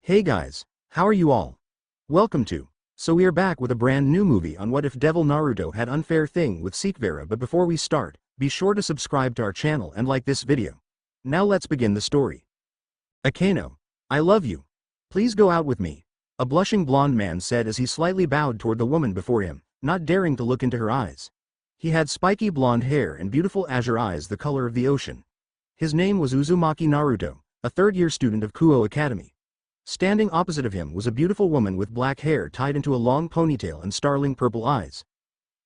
Hey guys, how are you all? Welcome to. So we are back with a brand new movie on what if Devil Naruto had unfair thing with Seekvaira, but before we start, be sure to subscribe to our channel and like this video. Now let's begin the story. Akeno, I love you. Please go out with me, a blushing blonde man said as he slightly bowed toward the woman before him, not daring to look into her eyes. He had spiky blonde hair and beautiful azure eyes the color of the ocean. His name was Uzumaki Naruto, a third-year student of Kuo Academy. Standing opposite of him was a beautiful woman with black hair tied into a long ponytail and starling purple eyes.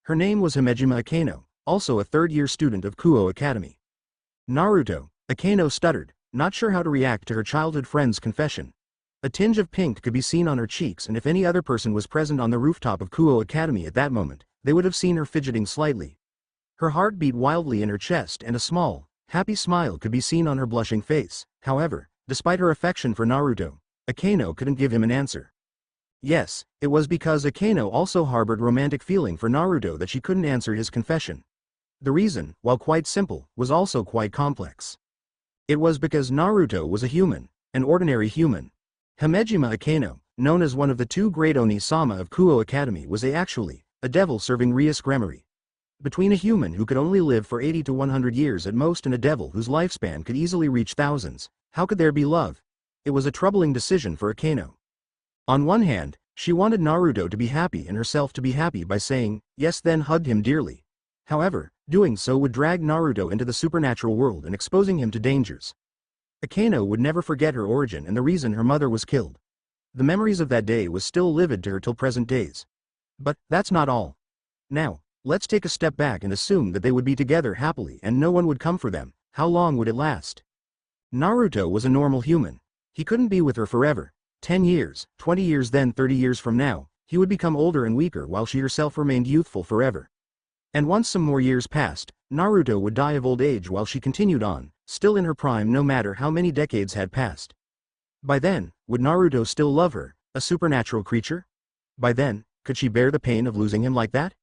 Her name was Himejima Akeno, also a third-year student of Kuo Academy. Naruto, Akeno stuttered, not sure how to react to her childhood friend's confession. A tinge of pink could be seen on her cheeks, and if any other person was present on the rooftop of Kuo Academy at that moment, they would have seen her fidgeting slightly. Her heart beat wildly in her chest and a small, happy smile could be seen on her blushing face. However, despite her affection for Naruto, Akeno couldn't give him an answer. Yes, it was because Akeno also harbored romantic feeling for Naruto that she couldn't answer his confession. The reason, while quite simple, was also quite complex. It was because Naruto was a human, an ordinary human. Himejima Akeno, known as one of the two great Oni-sama of Kuo Academy, was actually a devil serving Rias Grammary. Between a human who could only live for 80 to 100 years at most and a devil whose lifespan could easily reach thousands, how could there be love? It was a troubling decision for Akeno. On one hand, she wanted Naruto to be happy and herself to be happy by saying yes, then hugged him dearly. However, doing so would drag Naruto into the supernatural world and exposing him to dangers. Akeno would never forget her origin and the reason her mother was killed. The memories of that day was still livid to her till present days. But that's not all. Now, let's take a step back and assume that they would be together happily and no one would come for them. How long would it last? Naruto was a normal human. He couldn't be with her forever. 10 years, 20 years, then 30 years from now, he would become older and weaker while she herself remained youthful forever. And once some more years passed, Naruto would die of old age while she continued on, still in her prime no matter how many decades had passed. By then, would Naruto still love her, a supernatural creature? By then, could she bear the pain of losing him like that?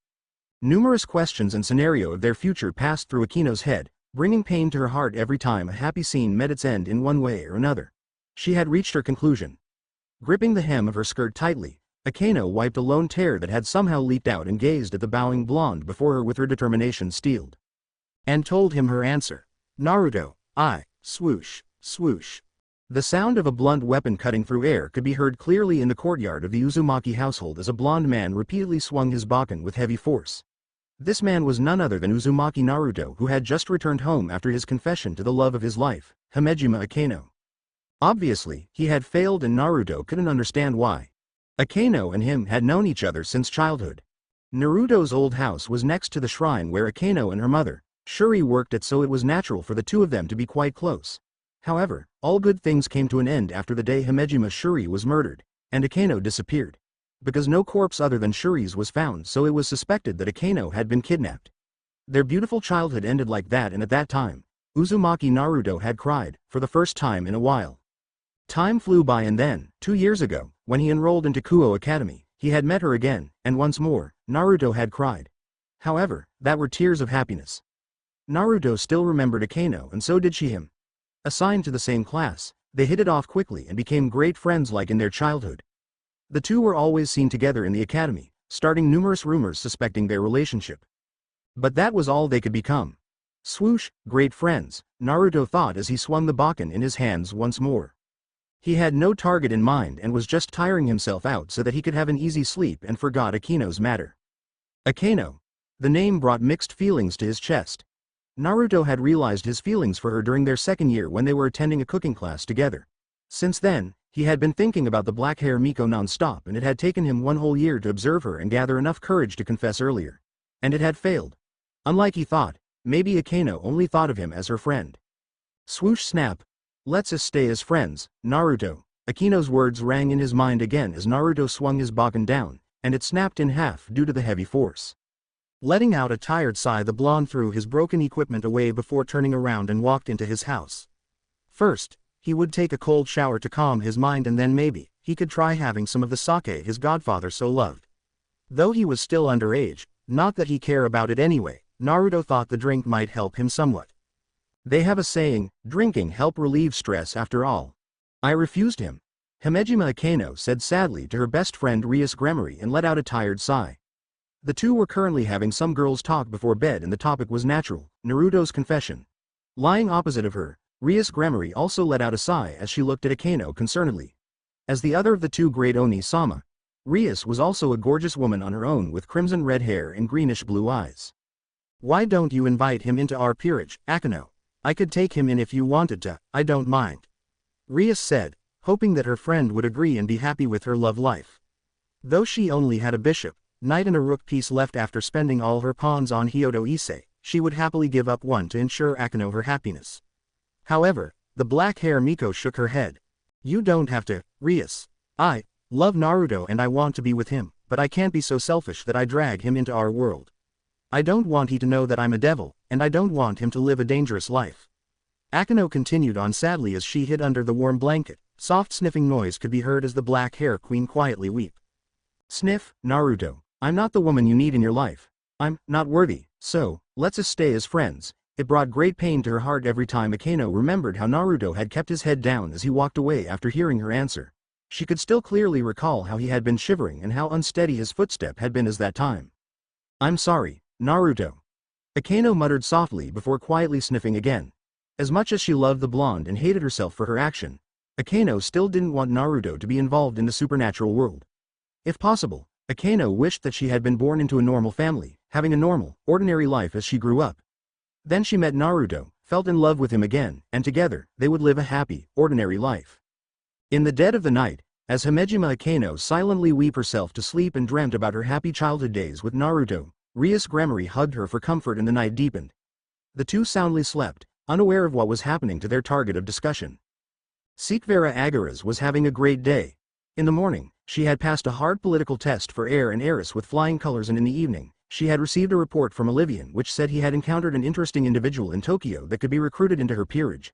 Numerous questions and scenario of their future passed through Akeno's head, bringing pain to her heart every time a happy scene met its end in one way or another. She had reached her conclusion. Gripping the hem of her skirt tightly, Akeno wiped a lone tear that had somehow leaked out and gazed at the bowing blonde before her with her determination steeled. And told him her answer. Naruto, swoosh, swoosh. The sound of a blunt weapon cutting through air could be heard clearly in the courtyard of the Uzumaki household as a blonde man repeatedly swung his bakken with heavy force. This man was none other than Uzumaki Naruto, who had just returned home after his confession to the love of his life, Himejima Akeno. Obviously, he had failed and Naruto couldn't understand why. Akeno and him had known each other since childhood. Naruto's old house was next to the shrine where Akeno and her mother, Shuri, worked at, so it was natural for the two of them to be quite close. However, all good things came to an end after the day Himejima Shuri was murdered, and Akeno disappeared. Because no corpse other than Shuri's was found, so it was suspected that Akeno had been kidnapped. Their beautiful childhood ended like that, and at that time, Uzumaki Naruto had cried, for the first time in a while. Time flew by, and then, 2 years ago, when he enrolled into Kuo Academy, he had met her again, and once more, Naruto had cried. However, that were tears of happiness. Naruto still remembered Akeno, and so did she him. Assigned to the same class, they hit it off quickly and became great friends like in their childhood. The two were always seen together in the academy, starting numerous rumors suspecting their relationship. But that was all they could become. Swoosh, great friends, Naruto thought as he swung the bakken in his hands once more. He had no target in mind and was just tiring himself out so that he could have an easy sleep and forgot Akeno's matter. Akeno. The name brought mixed feelings to his chest. Naruto had realized his feelings for her during their second year when they were attending a cooking class together. Since then, he had been thinking about the black hair Miko non-stop, and it had taken him one whole year to observe her and gather enough courage to confess earlier. And it had failed. Unlike he thought, maybe Akeno only thought of him as her friend. Swoosh snap. Let's us stay as friends, Naruto. Akeno's words rang in his mind again as Naruto swung his bakken down, and it snapped in half due to the heavy force. Letting out a tired sigh, the blonde threw his broken equipment away before turning around and walked into his house. First, he would take a cold shower to calm his mind, and then maybe he could try having some of the sake his godfather so loved. Though he was still underage, not that he cared about it anyway, Naruto thought the drink might help him somewhat. They have a saying, drinking help relieve stress after all. I refused him. Himejima Akeno said sadly to her best friend Rias and let out a tired sigh. The two were currently having some girls' talk before bed and the topic was natural, Naruto's confession. Lying opposite of her, Rias also let out a sigh as she looked at Akeno concernedly. As the other of the two great Oni-sama, Rias was also a gorgeous woman on her own with crimson red hair and greenish blue eyes. "Why don't you invite him into our peerage, Akeno? I could take him in if you wanted to, I don't mind," Rias said, hoping that her friend would agree and be happy with her love life. Though she only had a bishop, knight and a rook piece left after spending all her pawns on Hyodo Ise, she would happily give up one to ensure Akeno her happiness. However, the black-hair Miko shook her head. "You don't have to, Rias. I love Naruto and I want to be with him, but I can't be so selfish that I drag him into our world. I don't want he to know that I'm a devil, and I don't want him to live a dangerous life." Akeno continued on sadly as she hid under the warm blanket. Soft sniffing noise could be heard as the black-hair queen quietly weep. "Sniff, Naruto, I'm not the woman you need in your life. I'm not worthy, so let's us stay as friends." It brought great pain to her heart every time Akeno remembered how Naruto had kept his head down as he walked away after hearing her answer. She could still clearly recall how he had been shivering and how unsteady his footstep had been as that time. "I'm sorry, Naruto," Akeno muttered softly before quietly sniffing again. As much as she loved the blonde and hated herself for her action, Akeno still didn't want Naruto to be involved in the supernatural world. If possible, Akeno wished that she had been born into a normal family, having a normal, ordinary life as she grew up. Then she met Naruto, felt in love with him again, and together, they would live a happy, ordinary life. In the dead of the night, as Himejima Akeno silently weep herself to sleep and dreamt about her happy childhood days with Naruto, Rias hugged her for comfort and the night deepened. The two soundly slept, unaware of what was happening to their target of discussion. Seekvaira Agaras was having a great day. In the morning, she had passed a hard political test for heir and heiress with flying colors, and in the evening, she had received a report from Olivian which said he had encountered an interesting individual in Tokyo that could be recruited into her peerage.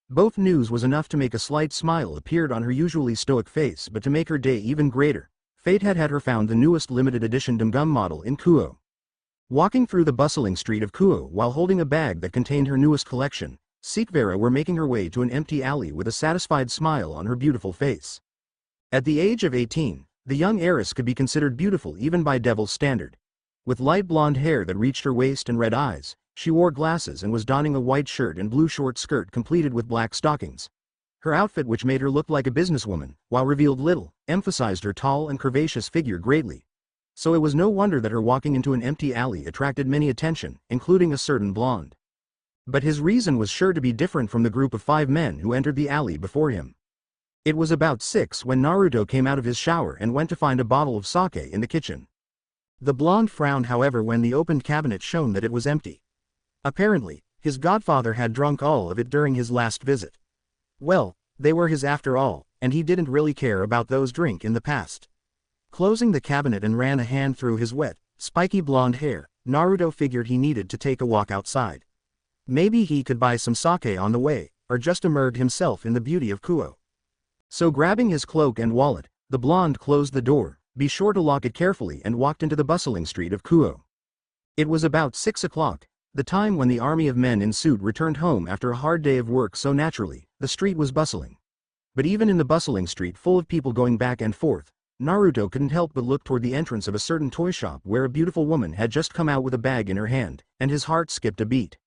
Both news was enough to make a slight smile appeared on her usually stoic face, but to make her day even greater, fate had her found the newest limited edition Dumgum model in Kuo. Walking through the bustling street of Kuo while holding a bag that contained her newest collection, Seekvaira were making her way to an empty alley with a satisfied smile on her beautiful face. At the age of 18, the young heiress could be considered beautiful even by Devil's standard. With light blonde hair that reached her waist and red eyes, she wore glasses and was donning a white shirt and blue short skirt completed with black stockings. Her outfit, which made her look like a businesswoman, while revealed little, emphasized her tall and curvaceous figure greatly. So it was no wonder that her walking into an empty alley attracted many attention, including a certain blonde. But his reason was sure to be different from the group of 5 men who entered the alley before him. It was about 6 when Naruto came out of his shower and went to find a bottle of sake in the kitchen. The blonde frowned, however, when the opened cabinet showed that it was empty. Apparently, his godfather had drunk all of it during his last visit. Well, they were his after all, and he didn't really care about those drink in the past. Closing the cabinet and ran a hand through his wet, spiky blonde hair, Naruto figured he needed to take a walk outside. Maybe he could buy some sake on the way, or just immerse himself in the beauty of Kuo. So grabbing his cloak and wallet, the blonde closed the door, be sure to lock it carefully, and walked into the bustling street of Kuo. It was about 6 o'clock, the time when the army of men in suit returned home after a hard day of work, so naturally, the street was bustling. But even in the bustling street full of people going back and forth, Naruto couldn't help but look toward the entrance of a certain toy shop where a beautiful woman had just come out with a bag in her hand, and his heart skipped a beat.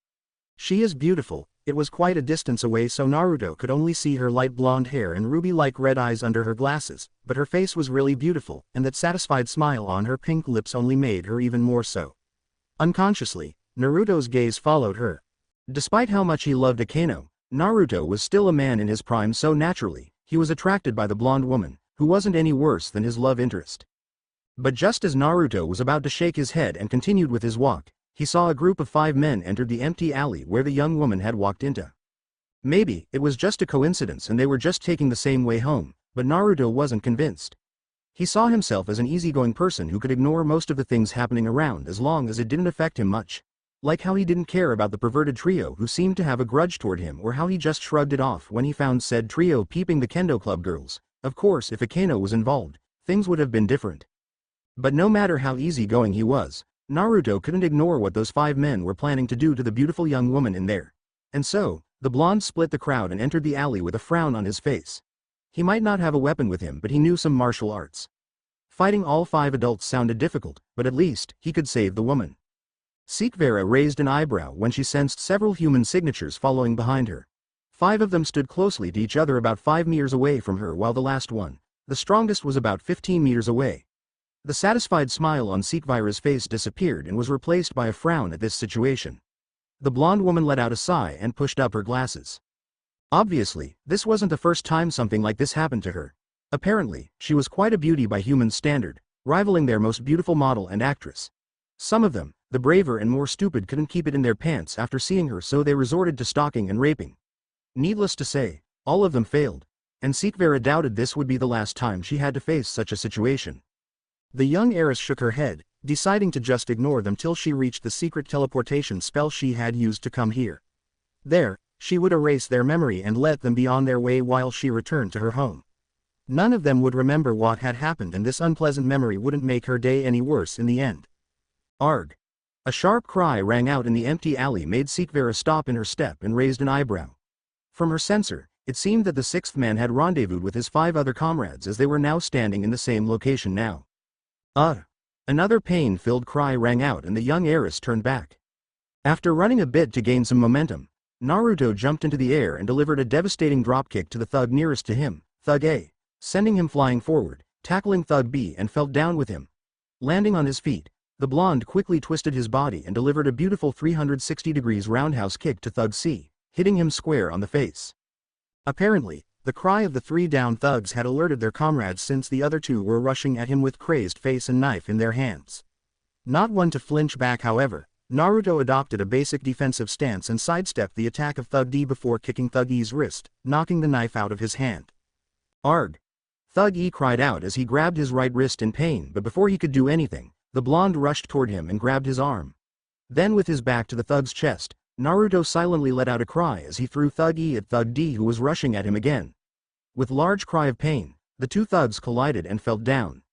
She is beautiful. It was quite a distance away, so Naruto could only see her light blonde hair and ruby-like red eyes under her glasses, but her face was really beautiful, and that satisfied smile on her pink lips only made her even more so. Unconsciously, Naruto's gaze followed her. Despite how much he loved Akeno, Naruto was still a man in his prime, so naturally, he was attracted by the blonde woman, who wasn't any worse than his love interest. But just as Naruto was about to shake his head and continued with his walk, he saw a group of 5 men enter the empty alley where the young woman had walked into. Maybe it was just a coincidence and they were just taking the same way home, but Naruto wasn't convinced. He saw himself as an easygoing person who could ignore most of the things happening around as long as it didn't affect him much. Like how he didn't care about the perverted trio who seemed to have a grudge toward him, or how he just shrugged it off when he found said trio peeping the kendo club girls. Of course, if Akeno was involved, things would have been different. But no matter how easygoing he was, Naruto couldn't ignore what those 5 men were planning to do to the beautiful young woman in there. And so, the blonde split the crowd and entered the alley with a frown on his face. He might not have a weapon with him, but he knew some martial arts. Fighting all 5 adults sounded difficult, but at least, he could save the woman. Seekvaira raised an eyebrow when she sensed several human signatures following behind her. 5 of them stood closely to each other about 5 meters away from her, while the last one, the strongest, was about 15 meters away. The satisfied smile on Seekvaira's face disappeared and was replaced by a frown at this situation. The blonde woman let out a sigh and pushed up her glasses. Obviously, this wasn't the first time something like this happened to her. Apparently, she was quite a beauty by human standard, rivaling their most beautiful model and actress. Some of them, the braver and more stupid, couldn't keep it in their pants after seeing her, so they resorted to stalking and raping. Needless to say, all of them failed, and Seekvaira doubted this would be the last time she had to face such a situation. The young heiress shook her head, deciding to just ignore them till she reached the secret teleportation spell she had used to come here. There, she would erase their memory and let them be on their way while she returned to her home. None of them would remember what had happened, and this unpleasant memory wouldn't make her day any worse in the end. Arg! A sharp cry rang out in the empty alley, made Seekvaira stop in her step and raised an eyebrow. From her sensor, it seemed that the 6th man had rendezvoused with his 5 other comrades, as they were now standing in the same location now. Another pain-filled cry rang out and the young heiress turned back. After running a bit to gain some momentum, Naruto jumped into the air and delivered a devastating dropkick to the thug nearest to him, Thug A, sending him flying forward, tackling Thug B and fell down with him. Landing on his feet, the blonde quickly twisted his body and delivered a beautiful 360 degrees roundhouse kick to Thug C, hitting him square on the face. Apparently, the cry of the 3 down thugs had alerted their comrades, since the other 2 were rushing at him with crazed face and knife in their hands. Not one to flinch back, however, Naruto adopted a basic defensive stance and sidestepped the attack of Thug D before kicking Thug E's wrist, knocking the knife out of his hand. Arg! Thug E cried out as he grabbed his right wrist in pain, but before he could do anything, the blonde rushed toward him and grabbed his arm. Then, with his back to the thug's chest, Naruto silently let out a cry as he threw Thug E at Thug D, who was rushing at him again. With large cry of pain, the 2 thugs collided and fell down.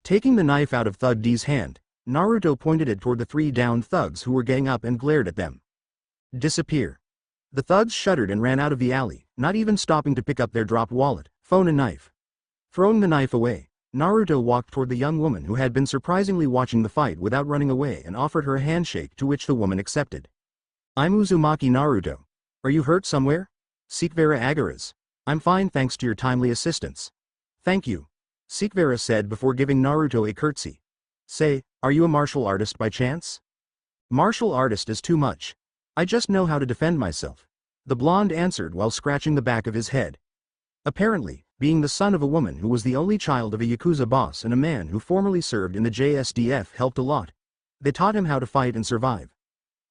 Taking the knife out of Thug D's hand, Naruto pointed it toward the 3 downed thugs who were getting up and glared at them. Disappear. The thugs shuddered and ran out of the alley, not even stopping to pick up their dropped wallet, phone and knife. Throwing the knife away, Naruto walked toward the young woman who had been surprisingly watching the fight without running away and offered her a handshake, to which the woman accepted. I'm Uzumaki Naruto. Are you hurt somewhere? Seekvaira Agaras. I'm fine, thanks to your timely assistance. Thank you, Seekvaira said before giving Naruto a curtsy. Say, are you a martial artist by chance? Martial artist is too much. I just know how to defend myself, the blonde answered while scratching the back of his head. Apparently, being the son of a woman who was the only child of a Yakuza boss and a man who formerly served in the JSDF helped a lot. They taught him how to fight and survive.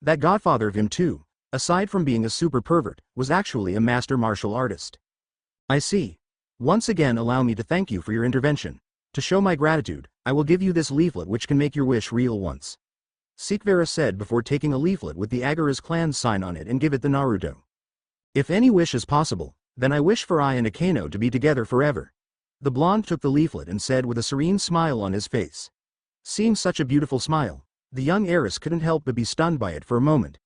That godfather of him too, aside from being a super pervert, was actually a master martial artist. I see. Once again, allow me to thank you for your intervention. To show my gratitude, I will give you this leaflet, which can make your wish real once. Seekvaira said before taking a leaflet with the Agaras clan sign on it and give it to Naruto. If any wish is possible, then I wish for I and Akeno to be together forever. The blonde took the leaflet and said with a serene smile on his face. Seeing such a beautiful smile, the young heiress couldn't help but be stunned by it for a moment.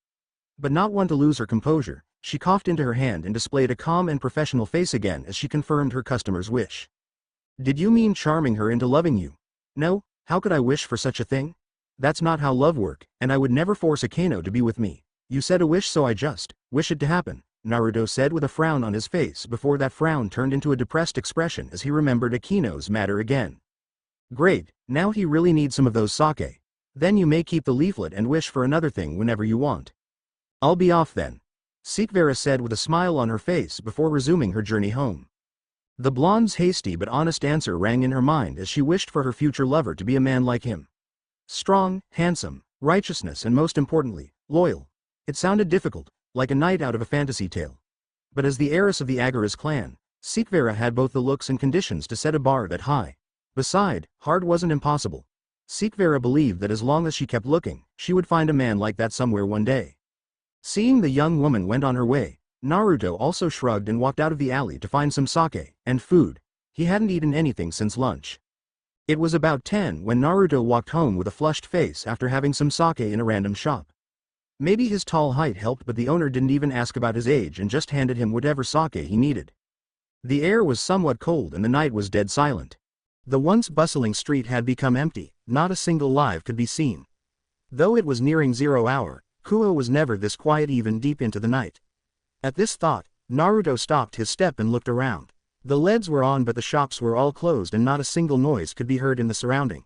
But not one to lose her composure, she coughed into her hand and displayed a calm and professional face again as she confirmed her customer's wish. Did you mean charming her into loving you? No, how could I wish for such a thing? That's not how love works, and I would never force Akeno to be with me. You said a wish, so I just wish it to happen, Naruto said with a frown on his face before that frown turned into a depressed expression as he remembered Akeno's matter again. Great, now he really needs some of those sake. Then you may keep the leaflet and wish for another thing whenever you want. I'll be off then, Seekvaira said with a smile on her face before resuming her journey home. The blonde's hasty but honest answer rang in her mind as she wished for her future lover to be a man like him. Strong, handsome, righteousness, and most importantly, loyal. It sounded difficult, like a knight out of a fantasy tale. But as the heiress of the Agaras clan, Seekvaira had both the looks and conditions to set a bar that high. Beside, hard wasn't impossible. Seekvaira believed that as long as she kept looking, she would find a man like that somewhere one day. Seeing the young woman went on her way, Naruto also shrugged and walked out of the alley to find some sake and food. He hadn't eaten anything since lunch. It was about 10 when Naruto walked home with a flushed face after having some sake in a random shop. Maybe his tall height helped, but the owner didn't even ask about his age and just handed him whatever sake he needed. The air was somewhat cold and the night was dead silent. The once bustling street had become empty, not a single life could be seen. Though it was nearing 0 hour, Kuo was never this quiet even deep into the night. At this thought, Naruto stopped his step and looked around. The lights were on but the shops were all closed and not a single noise could be heard in the surrounding.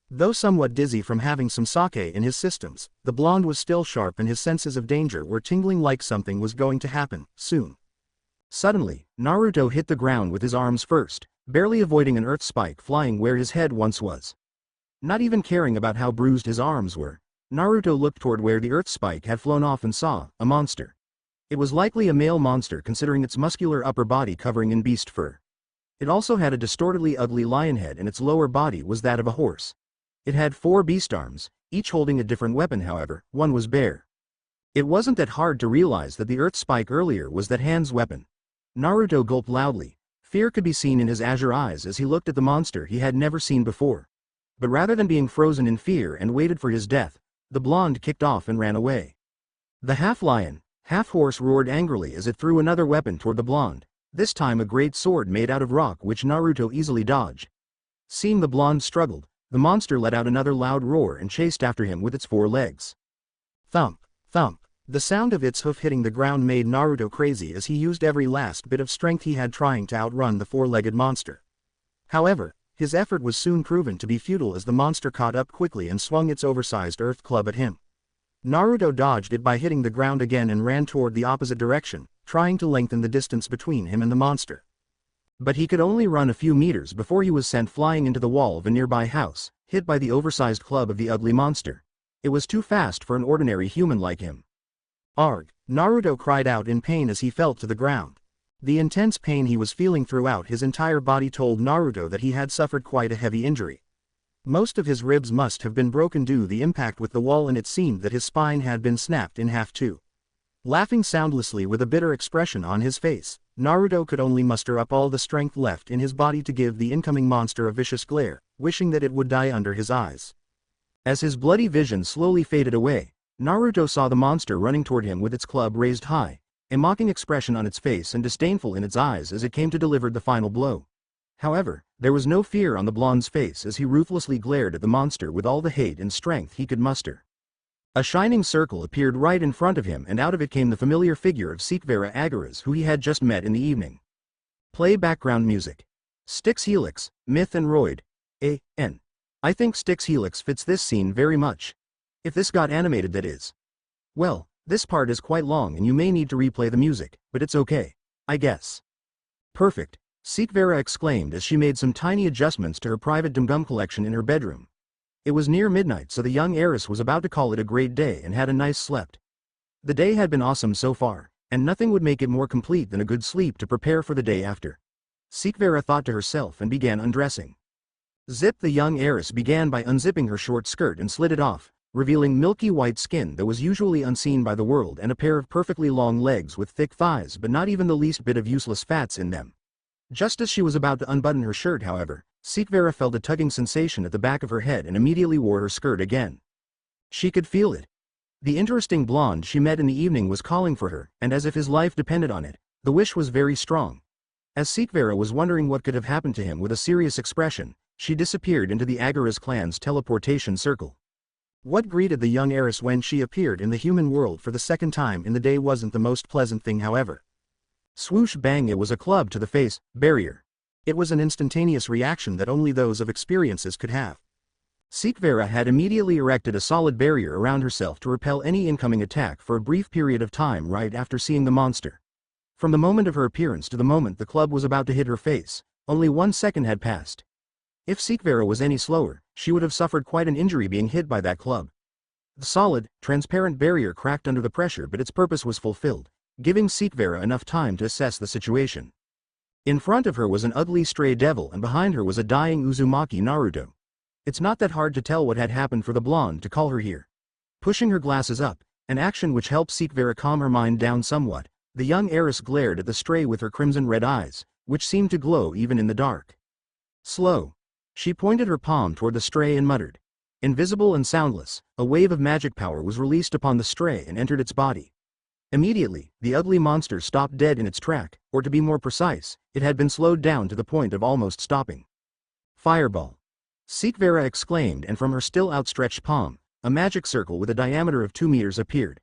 Though somewhat dizzy from having some sake in his systems, the blonde was still sharp and his senses of danger were tingling like something was going to happen, soon. Suddenly, Naruto hit the ground with his arms first, barely avoiding an earth spike flying where his head once was. Not even caring about how bruised his arms were, Naruto looked toward where the earth spike had flown off and saw a monster. It was likely a male monster considering its muscular upper body covering in beast fur. It also had a distortedly ugly lion head and its lower body was that of a horse. It had 4 beast arms, each holding a different weapon however, one was bare. It wasn't that hard to realize that the earth spike earlier was that hand's weapon. Naruto gulped loudly. Fear could be seen in his azure eyes as he looked at the monster he had never seen before. But rather than being frozen in fear and waited for his death, the blonde kicked off and ran away. The half-lion, half-horse roared angrily as it threw another weapon toward the blonde, this time a great sword made out of rock which Naruto easily dodged. Seeing the blonde struggled, the monster let out another loud roar and chased after him with its 4 legs. Thump, thump. The sound of its hoof hitting the ground made Naruto crazy as he used every last bit of strength he had trying to outrun the 4-legged monster. However, his effort was soon proven to be futile as the monster caught up quickly and swung its oversized earth club at him. Naruto dodged it by hitting the ground again and ran toward the opposite direction, trying to lengthen the distance between him and the monster. But he could only run a few meters before he was sent flying into the wall of a nearby house, hit by the oversized club of the ugly monster. It was too fast for an ordinary human like him. Arg! Naruto cried out in pain as he fell to the ground. The intense pain he was feeling throughout his entire body told Naruto that he had suffered quite a heavy injury. Most of his ribs must have been broken due to the impact with the wall and it seemed that his spine had been snapped in half too. Laughing soundlessly with a bitter expression on his face, Naruto could only muster up all the strength left in his body to give the incoming monster a vicious glare, wishing that it would die under his eyes. As his bloody vision slowly faded away, Naruto saw the monster running toward him with its club raised high, a mocking expression on its face and disdainful in its eyes as it came to deliver the final blow. However, there was no fear on the blonde's face as he ruthlessly glared at the monster with all the hate and strength he could muster. A shining circle appeared right in front of him and out of it came the familiar figure of Seekvaira Agaras who he had just met in the evening. Play background music. Styx Helix, Myth and Roid. A.N. I think Styx Helix fits this scene very much. If this got animated that is. Well, this part is quite long and you may need to replay the music, but it's okay, I guess. Perfect, Seekvaira exclaimed as she made some tiny adjustments to her private Dumgum collection in her bedroom. It was near midnight so the young heiress was about to call it a great day and had a nice slept. The day had been awesome so far, and nothing would make it more complete than a good sleep to prepare for the day after. Seekvaira thought to herself and began undressing. Zip the young heiress began by unzipping her short skirt and slid it off, revealing milky white skin that was usually unseen by the world and a pair of perfectly long legs with thick thighs but not even the least bit of useless fats in them. Just as she was about to unbutton her shirt however, Seekvaira felt a tugging sensation at the back of her head and immediately wore her skirt again. She could feel it. The interesting blonde she met in the evening was calling for her, and as if his life depended on it, the wish was very strong. As Seekvaira was wondering what could have happened to him with a serious expression, she disappeared into the Agaras clan's teleportation circle. What greeted the young heiress when she appeared in the human world for the second time in the day wasn't the most pleasant thing however. Swoosh bang, it was a club to the face, barrier. It was an instantaneous reaction that only those of experiences could have. Seekvaira had immediately erected a solid barrier around herself to repel any incoming attack for a brief period of time right after seeing the monster. From the moment of her appearance to the moment the club was about to hit her face, only 1 second had passed. If Seekvaira was any slower, she would have suffered quite an injury being hit by that club. The solid, transparent barrier cracked under the pressure but its purpose was fulfilled, giving Seekvaira enough time to assess the situation. In front of her was an ugly stray devil and behind her was a dying Uzumaki Naruto. It's not that hard to tell what had happened for the blonde to call her here. Pushing her glasses up, an action which helped Seekvaira calm her mind down somewhat, the young heiress glared at the stray with her crimson red eyes, which seemed to glow even in the dark. Slow. She pointed her palm toward the stray and muttered. Invisible and soundless, a wave of magic power was released upon the stray and entered its body. Immediately, the ugly monster stopped dead in its track, or to be more precise, it had been slowed down to the point of almost stopping. Fireball! Seekvaira exclaimed, and from her still outstretched palm, a magic circle with a diameter of 2 meters appeared.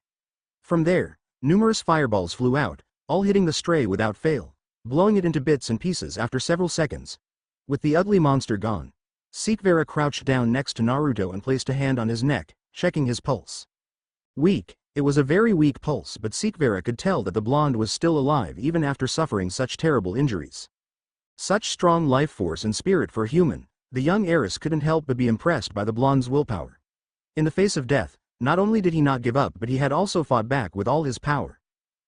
From there, numerous fireballs flew out, all hitting the stray without fail, blowing it into bits and pieces after several seconds. With the ugly monster gone, Seekvaira crouched down next to Naruto and placed a hand on his neck, checking his pulse. Weak. It was a very weak pulse, but Seekvaira could tell that the blonde was still alive even after suffering such terrible injuries. Such strong life force and spirit for a human, the young heiress couldn't help but be impressed by the blonde's willpower. In the face of death, not only did he not give up, but he had also fought back with all his power.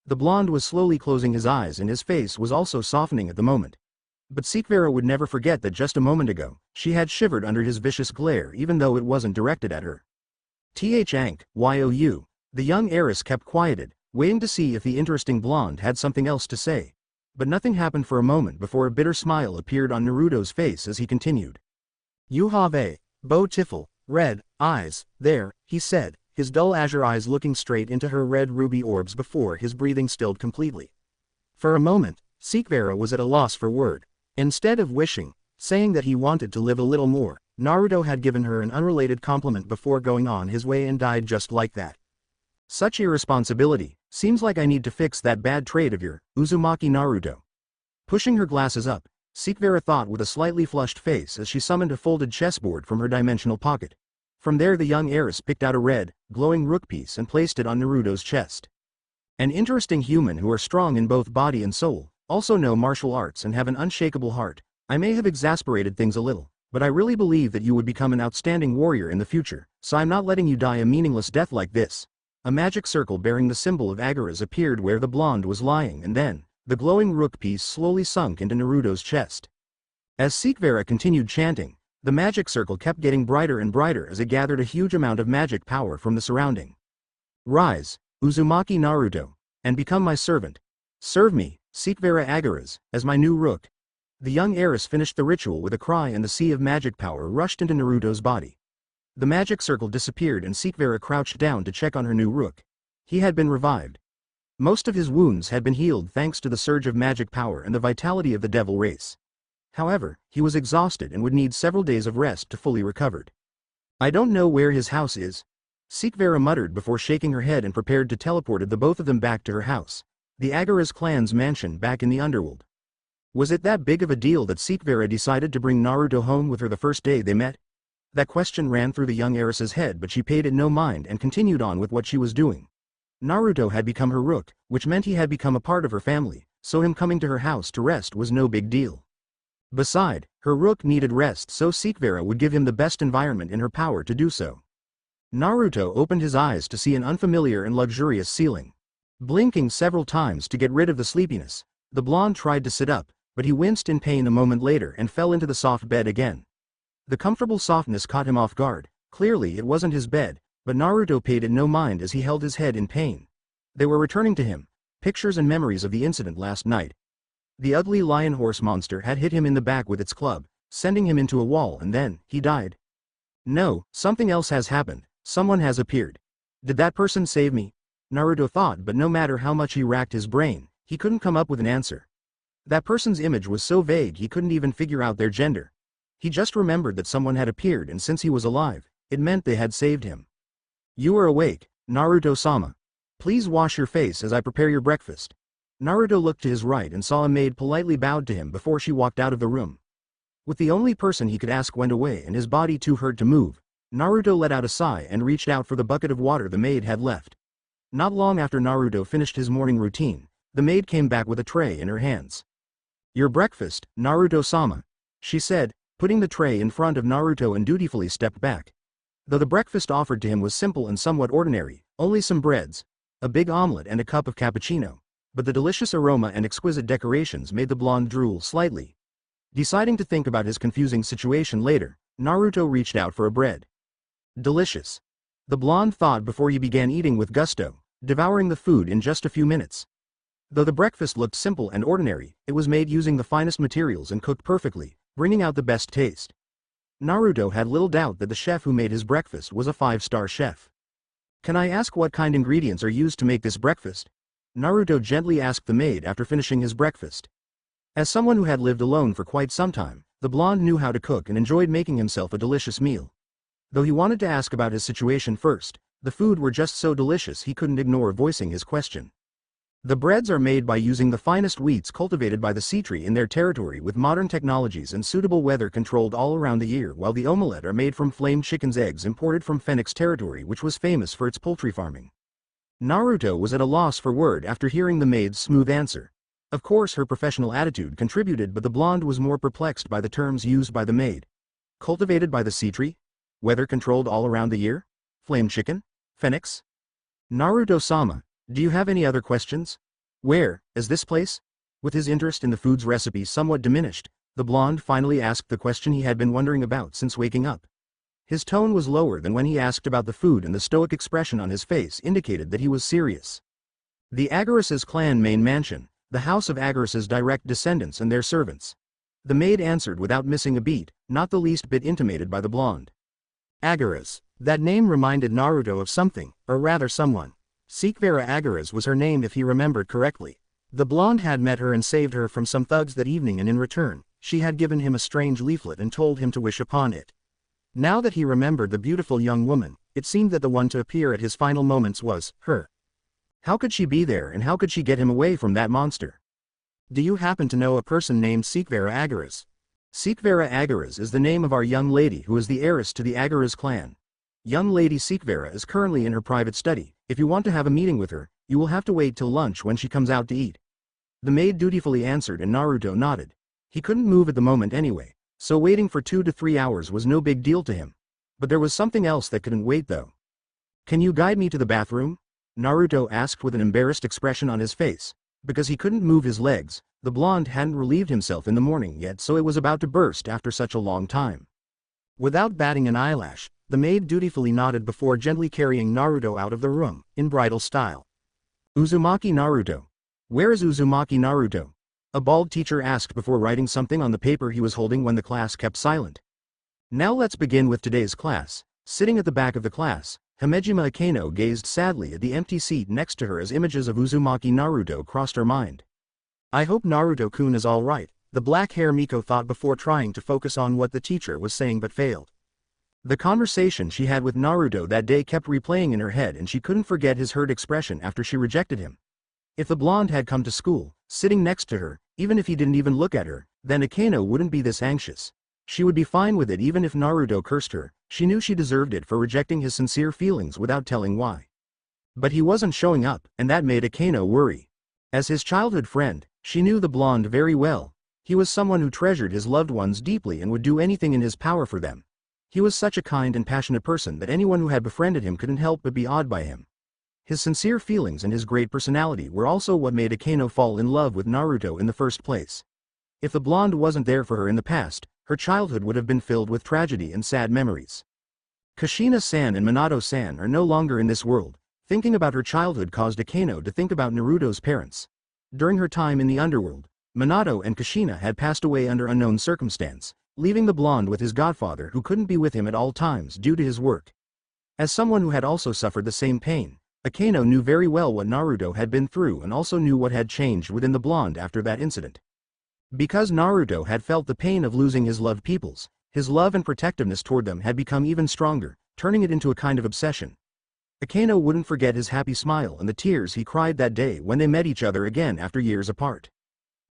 The blonde was slowly closing his eyes and his face was also softening at the moment. But Seekvaira would never forget that just a moment ago, she had shivered under his vicious glare even though it wasn't directed at her. Ank, you. The young heiress kept quieted, waiting to see if the interesting blonde had something else to say. But nothing happened for a moment before a bitter smile appeared on Naruto's face as he continued. You have beautiful, red, eyes, there, he said, his dull azure eyes looking straight into her red ruby orbs before his breathing stilled completely. For a moment, Seekvaira was at a loss for word. Instead of saying that he wanted to live a little more, Naruto had given her an unrelated compliment before going on his way and died just like that. Such irresponsibility, seems like I need to fix that bad trait of your, Uzumaki Naruto. Pushing her glasses up, Seekvaira thought with a slightly flushed face as she summoned a folded chessboard from her dimensional pocket. From there the young heiress picked out a red, glowing rook piece and placed it on Naruto's chest. An interesting human who are strong in both body and soul, also know martial arts and have an unshakable heart. I may have exasperated things a little, but I really believe that you would become an outstanding warrior in the future, so I'm not letting you die a meaningless death like this. A magic circle bearing the symbol of Agaras appeared where the blonde was lying, and then, the glowing rook piece slowly sunk into Naruto's chest. As Seekvaira continued chanting, the magic circle kept getting brighter and brighter as it gathered a huge amount of magic power from the surrounding. Rise, Uzumaki Naruto, and become my servant. Serve me, Seekvaira Agaras, as my new rook. The young heiress finished the ritual with a cry and the sea of magic power rushed into Naruto's body. The magic circle disappeared and Seekvaira crouched down to check on her new rook. He had been revived. Most of his wounds had been healed thanks to the surge of magic power and the vitality of the devil race. However, he was exhausted and would need several days of rest to fully recover. I don't know where his house is, Seekvaira muttered before shaking her head and prepared to teleport the both of them back to her house, the Agaras clan's mansion back in the Underworld. Was it that big of a deal that Seekvaira decided to bring Naruto home with her the first day they met? That question ran through the young heiress's head, but she paid it no mind and continued on with what she was doing. Naruto had become her rook, which meant he had become a part of her family, so him coming to her house to rest was no big deal. Beside, her rook needed rest, so Seekvaira would give him the best environment in her power to do so. Naruto opened his eyes to see an unfamiliar and luxurious ceiling. Blinking several times to get rid of the sleepiness, the blonde tried to sit up, but he winced in pain a moment later and fell into the soft bed again. The comfortable softness caught him off guard. Clearly it wasn't his bed, but Naruto paid it no mind as he held his head in pain. They were returning to him, pictures and memories of the incident last night. The ugly lion horse monster had hit him in the back with its club, sending him into a wall, and then, he died. No, something else has happened, someone has appeared. Did that person save me? Naruto thought, but no matter how much he racked his brain, he couldn't come up with an answer. That person's image was so vague he couldn't even figure out their gender. He just remembered that someone had appeared, and since he was alive, it meant they had saved him. You are awake, Naruto-sama. Please wash your face as I prepare your breakfast. Naruto looked to his right and saw a maid politely bowed to him before she walked out of the room. With the only person he could ask went away and his body too hurt to move, Naruto let out a sigh and reached out for the bucket of water the maid had left. Not long after Naruto finished his morning routine, the maid came back with a tray in her hands. Your breakfast, Naruto-sama, she said, putting the tray in front of Naruto and dutifully stepped back. Though the breakfast offered to him was simple and somewhat ordinary, only some breads, a big omelet and a cup of cappuccino, but the delicious aroma and exquisite decorations made the blonde drool slightly. Deciding to think about his confusing situation later, Naruto reached out for a bread. Delicious. The blonde thought before he began eating with gusto, devouring the food in just a few minutes. Though the breakfast looked simple and ordinary, it was made using the finest materials and cooked perfectly, bringing out the best taste. Naruto had little doubt that the chef who made his breakfast was a 5-star chef. Can I ask what kind ingredients are used to make this breakfast? Naruto gently asked the maid after finishing his breakfast. As someone who had lived alone for quite some time, the blonde knew how to cook and enjoyed making himself a delicious meal. Though he wanted to ask about his situation first, the food were just so delicious he couldn't ignore voicing his question. The breads are made by using the finest wheats cultivated by the sea tree in their territory with modern technologies and suitable weather controlled all around the year, while the omelette are made from flame chicken's eggs imported from Phoenix territory, which was famous for its poultry farming. Naruto was at a loss for word after hearing the maid's smooth answer. Of course her professional attitude contributed, but the blonde was more perplexed by the terms used by the maid. Cultivated by the sea tree? Weather controlled all around the year? Flame chicken? Phoenix? Naruto-sama, do you have any other questions? Where is this place? With his interest in the food's recipe somewhat diminished, the blonde finally asked the question he had been wondering about since waking up. His tone was lower than when he asked about the food, and the stoic expression on his face indicated that he was serious. The Agarises clan main mansion, the house of Agarises' direct descendants and their servants. The maid answered without missing a beat, not the least bit intimidated by the blonde. Agares. That name reminded Naruto of something, or rather someone. Seekvaira Agares was her name if he remembered correctly. The blonde had met her and saved her from some thugs that evening, and in return, she had given him a strange leaflet and told him to wish upon it. Now that he remembered the beautiful young woman, it seemed that the one to appear at his final moments was her. How could she be there, and how could she get him away from that monster? Do you happen to know a person named Seekvaira Agares? Seekvaira Agares is the name of our young lady who is the heiress to the Agares clan. Young lady Seekvaira is currently in her private study. If you want to have a meeting with her, you will have to wait till lunch when she comes out to eat. The maid dutifully answered, and Naruto nodded. He couldn't move at the moment anyway, so waiting for 2 to 3 hours was no big deal to him. But there was something else that couldn't wait though. Can you guide me to the bathroom? Naruto asked with an embarrassed expression on his face. Because he couldn't move his legs, the blonde hadn't relieved himself in the morning yet, so it was about to burst after such a long time. Without batting an eyelash, the maid dutifully nodded before gently carrying Naruto out of the room, in bridal style. Uzumaki Naruto. Where is Uzumaki Naruto? A bald teacher asked before writing something on the paper he was holding when the class kept silent. Now let's begin with today's class. Sitting at the back of the class, Himejima Akeno gazed sadly at the empty seat next to her as images of Uzumaki Naruto crossed her mind. I hope Naruto-kun is alright, the black-hair Miko thought before trying to focus on what the teacher was saying but failed. The conversation she had with Naruto that day kept replaying in her head, and she couldn't forget his hurt expression after she rejected him. If the blonde had come to school, sitting next to her, even if he didn't even look at her, then Akeno wouldn't be this anxious. She would be fine with it even if Naruto cursed her. She knew she deserved it for rejecting his sincere feelings without telling why. But he wasn't showing up, and that made Akeno worry. As his childhood friend, she knew the blonde very well. He was someone who treasured his loved ones deeply and would do anything in his power for them. He was such a kind and passionate person that anyone who had befriended him couldn't help but be awed by him. His sincere feelings and his great personality were also what made Akeno fall in love with Naruto in the first place. If the blonde wasn't there for her in the past, her childhood would have been filled with tragedy and sad memories. Kushina-san and Minato-san are no longer in this world. Thinking about her childhood caused Akeno to think about Naruto's parents. During her time in the Underworld, Minato and Kushina had passed away under unknown circumstance, leaving the blonde with his godfather who couldn't be with him at all times due to his work. As someone who had also suffered the same pain, Akeno knew very well what Naruto had been through and also knew what had changed within the blonde after that incident. Because Naruto had felt the pain of losing his loved peoples, his love and protectiveness toward them had become even stronger, turning it into a kind of obsession. Akeno wouldn't forget his happy smile and the tears he cried that day when they met each other again after years apart.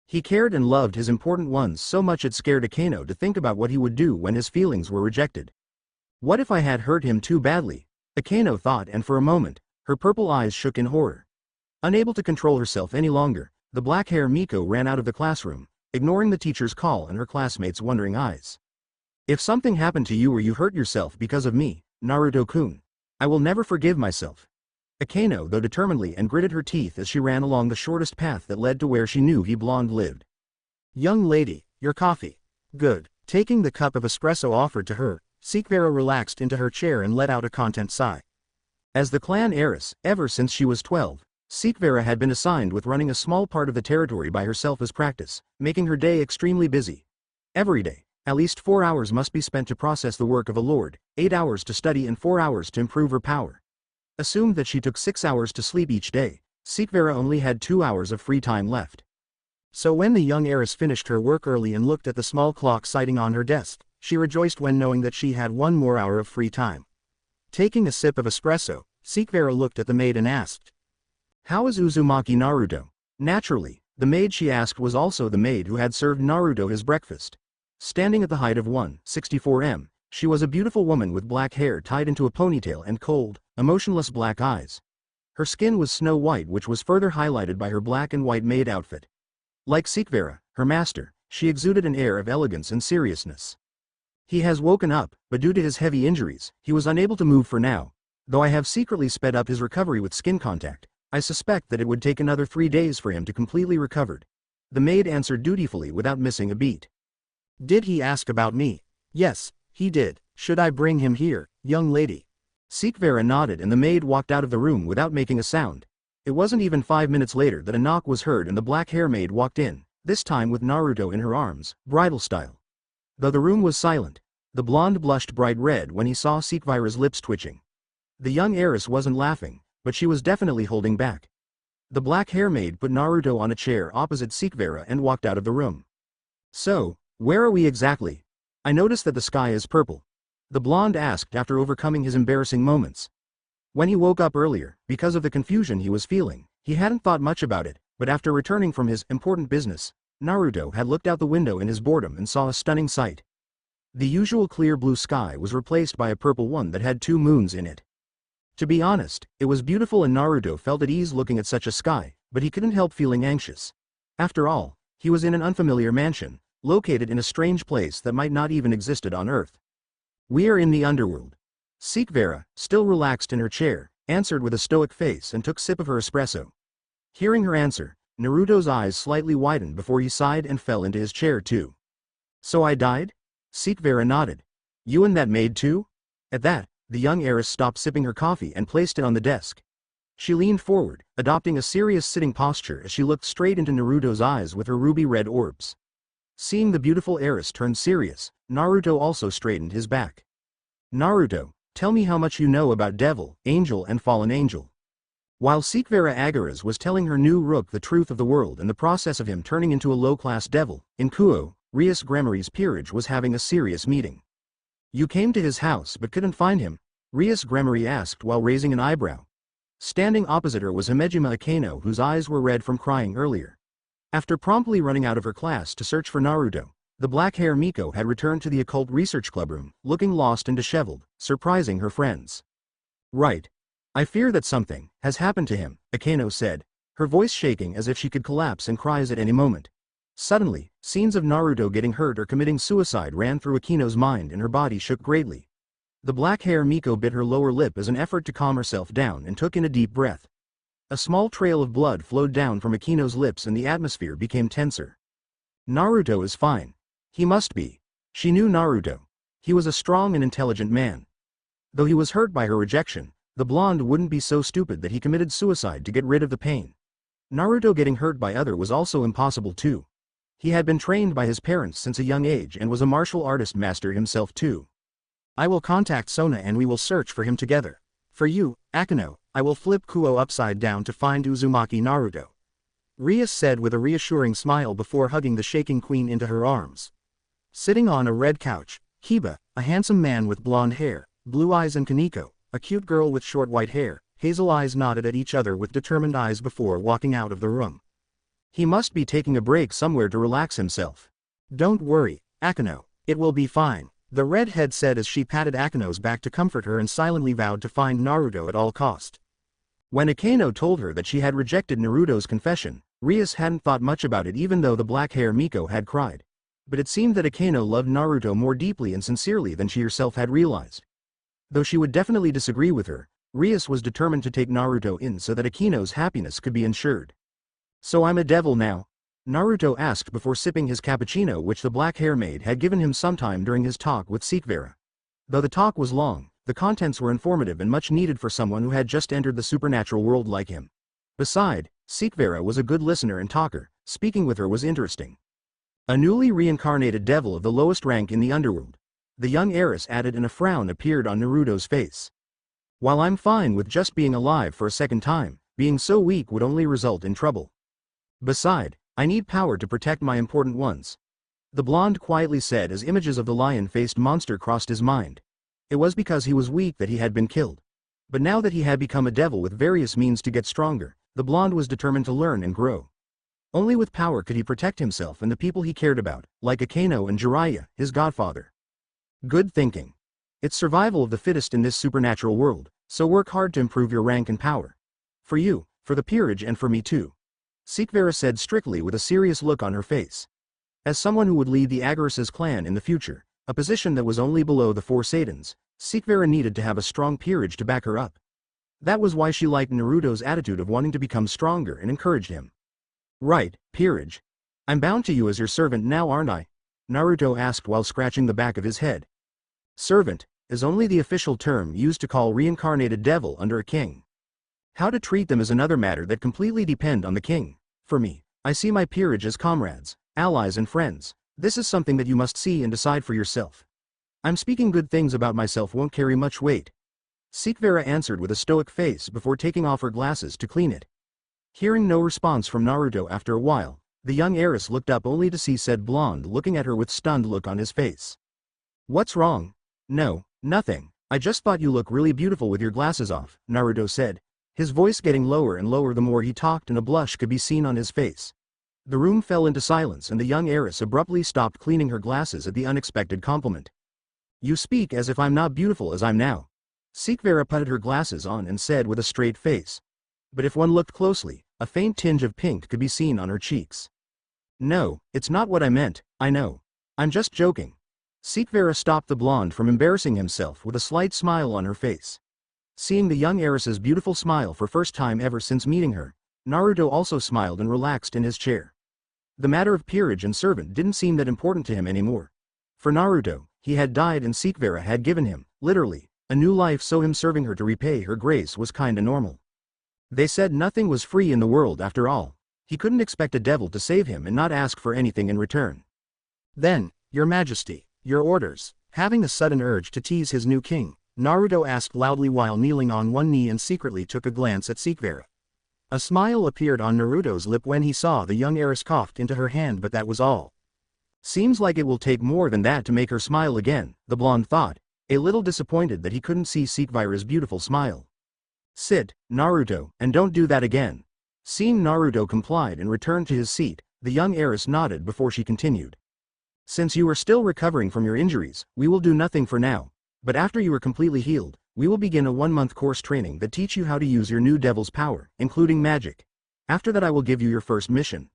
He cared and loved his important ones so much it scared Akeno to think about what he would do when his feelings were rejected. What if I had hurt him too badly? Akeno thought, and for a moment, her purple eyes shook in horror. Unable to control herself any longer, the black-haired Miko ran out of the classroom, ignoring the teacher's call and her classmates' wondering eyes. If something happened to you or you hurt yourself because of me, Naruto-kun, I will never forgive myself. Akeno though determinedly and gritted her teeth as she ran along the shortest path that led to where she knew he blonde lived. Young lady, your coffee. Good. Taking the cup of espresso offered to her, Seekvaira relaxed into her chair and let out a content sigh. As the clan heiress, ever since she was 12, Seekvaira had been assigned with running a small part of the territory by herself as practice, making her day extremely busy. Every day, at least 4 hours must be spent to process the work of a lord, 8 hours to study and 4 hours to improve her power. Assumed that she took 6 hours to sleep each day, Seekvaira only had 2 hours of free time left. So when the young heiress finished her work early and looked at the small clock sighting on her desk, she rejoiced when knowing that she had 1 more hour of free time. Taking a sip of espresso, Seekvaira looked at the maid and asked, "How is Uzumaki Naruto?" Naturally, the maid she asked was also the maid who had served Naruto his breakfast. Standing at the height of 164 m, she was a beautiful woman with black hair tied into a ponytail and cold, emotionless black eyes. Her skin was snow white, which was further highlighted by her black and white maid outfit. Like Seekvaira, her master, she exuded an air of elegance and seriousness. "He has woken up, but due to his heavy injuries, he was unable to move for now. Though I have secretly sped up his recovery with skin contact, I suspect that it would take another 3 days for him to completely recovered." The maid answered dutifully without missing a beat. "Did he ask about me?" "Yes, he did. Should I bring him here, young lady?" Seekvaira nodded and the maid walked out of the room without making a sound. It wasn't even 5 minutes later that a knock was heard and the black hair maid walked in, this time with Naruto in her arms, bridal style. Though the room was silent, the blonde blushed bright red when he saw Seekvaira's lips twitching. The young heiress wasn't laughing, but she was definitely holding back. The black hair maid put Naruto on a chair opposite Seekvaira and walked out of the room. "So, where are we exactly? I noticed that the sky is purple," the blonde asked after overcoming his embarrassing moments. When he woke up earlier, because of the confusion he was feeling, he hadn't thought much about it, but after returning from his important business, Naruto had looked out the window in his boredom and saw a stunning sight. The usual clear blue sky was replaced by a purple one that had 2 moons in it. To be honest, it was beautiful and Naruto felt at ease looking at such a sky, but he couldn't help feeling anxious. After all, he was in an unfamiliar mansion, located in a strange place that might not even existed on Earth. "We are in the Underworld." Seekvaira, still relaxed in her chair, answered with a stoic face and took a sip of her espresso. Hearing her answer, Naruto's eyes slightly widened before he sighed and fell into his chair too. "So I died?" Seekvaira nodded. "You and that maid too?" At that, the young heiress stopped sipping her coffee and placed it on the desk. She leaned forward, adopting a serious sitting posture as she looked straight into Naruto's eyes with her ruby-red orbs. Seeing the beautiful heiress turn serious, Naruto also straightened his back. "Naruto, tell me how much you know about Devil, Angel and Fallen Angel." While Seekvaira Agaras was telling her new rook the truth of the world and the process of him turning into a low-class devil, in Kuo, Rias Gremory's peerage was having a serious meeting. "You came to his house but couldn't find him?" Rias Gremory asked while raising an eyebrow. Standing opposite her was Himejima Akeno, whose eyes were red from crying earlier. After promptly running out of her class to search for Naruto, the black hair Miko had returned to the occult research club room, looking lost and disheveled, surprising her friends. "Right. I fear that something has happened to him," Akeno said, her voice shaking as if she could collapse and cry at any moment. Suddenly, scenes of Naruto getting hurt or committing suicide ran through Akeno's mind and her body shook greatly. The black hair Miko bit her lower lip as an effort to calm herself down and took in a deep breath. A small trail of blood flowed down from Akeno's lips and the atmosphere became tenser. "Naruto is fine. He must be." She knew Naruto. He was a strong and intelligent man. Though he was hurt by her rejection, the blonde wouldn't be so stupid that he committed suicide to get rid of the pain. Naruto getting hurt by others was also impossible too. He had been trained by his parents since a young age and was a martial artist master himself too. "I will contact Sona and we will search for him together. For you, Akeno, I will flip Kuo upside down to find Uzumaki Naruto," Rias said with a reassuring smile before hugging the shaking queen into her arms. Sitting on a red couch, Kiba, a handsome man with blonde hair, blue eyes, and Kaneko, a cute girl with short white hair, hazel eyes, nodded at each other with determined eyes before walking out of the room. He must be taking a break somewhere to relax himself. "Don't worry, Akeno, it will be fine," the redhead said as she patted Akeno's back to comfort her and silently vowed to find Naruto at all cost. When Akeno told her that she had rejected Naruto's confession, Rias hadn't thought much about it even though the black hair Miko had cried. But it seemed that Akeno loved Naruto more deeply and sincerely than she herself had realized. Though she would definitely disagree with her, Rias was determined to take Naruto in so that Akeno's happiness could be ensured. "So I'm a devil now?" Naruto asked before sipping his cappuccino, which the black hair maid had given him sometime during his talk with Seekvaira. Though the talk was long, the contents were informative and much needed for someone who had just entered the supernatural world like him. Besides, Seekvaira was a good listener and talker, speaking with her was interesting. "A newly reincarnated devil of the lowest rank in the underworld," the young heiress added, and a frown appeared on Naruto's face. "While I'm fine with just being alive for a second time, Being so weak would only result in trouble. Beside, I need power to protect my important ones. The blonde quietly said as images of the lion-faced monster crossed his mind. It was because he was weak that he had been killed. But now that he had become a devil with various means to get stronger, the blonde was determined to learn and grow. Only with power could he protect himself and the people he cared about, like Akeno and Jiraiya, his godfather. Good thinking. It's survival of the fittest in this supernatural world, so work hard to improve your rank and power. For you, for the peerage and for me too. Seekvaira said strictly with a serious look on her face. As someone who would lead the Agarisa's clan in the future, a position that was only below the four Saiyans, Seekvaira needed to have a strong peerage to back her up. That was why she liked Naruto's attitude of wanting to become stronger and encouraged him. Right, peerage. I'm bound to you as your servant now, aren't I? Naruto asked while scratching the back of his head. Servant is only the official term used to call reincarnated devil under a king. How to treat them is another matter that completely depend on the king. For me, I see my peerage as comrades, allies and friends. This is something that you must see and decide for yourself. I'm speaking good things about myself won't carry much weight. Seekvaira answered with a stoic face before taking off her glasses to clean it. Hearing no response from Naruto after a while, the young heiress looked up only to see said blonde looking at her with stunned look on his face. What's wrong? No, nothing. I just thought you look really beautiful with your glasses off, Naruto said, his voice getting lower and lower the more he talked and a blush could be seen on his face. The room fell into silence and the young heiress abruptly stopped cleaning her glasses at the unexpected compliment. You speak as if I'm not beautiful as I'm now. Seekvaira putted her glasses on and said with a straight face. But if one looked closely, a faint tinge of pink could be seen on her cheeks. No, it's not what I meant, I know. I'm just joking. Seekvaira stopped the blonde from embarrassing himself with a slight smile on her face. Seeing the young heiress's beautiful smile for first time ever since meeting her, Naruto also smiled and relaxed in his chair. The matter of peerage and servant didn't seem that important to him anymore. For Naruto, he had died and Seekvaira had given him, literally, a new life, so him serving her to repay her grace was kinda normal. They said nothing was free in the world after all. He couldn't expect a devil to save him and not ask for anything in return. Then, Your Majesty, your orders. Having a sudden urge to tease his new king, Naruto asked loudly while kneeling on one knee and secretly took a glance at Seekvaira. A smile appeared on Naruto's lip when he saw the young heiress coughed into her hand, but that was all. Seems like it will take more than that to make her smile again, the blonde thought, a little disappointed that he couldn't see Seekvaira's beautiful smile. Sit, Naruto, and don't do that again. Seeing Naruto complied and returned to his seat, the young heiress nodded before she continued. Since you are still recovering from your injuries, we will do nothing for now, but after you are completely healed, we will begin a 1-month course training that teach you how to use your new devil's power, including magic. After that I will give you your first mission.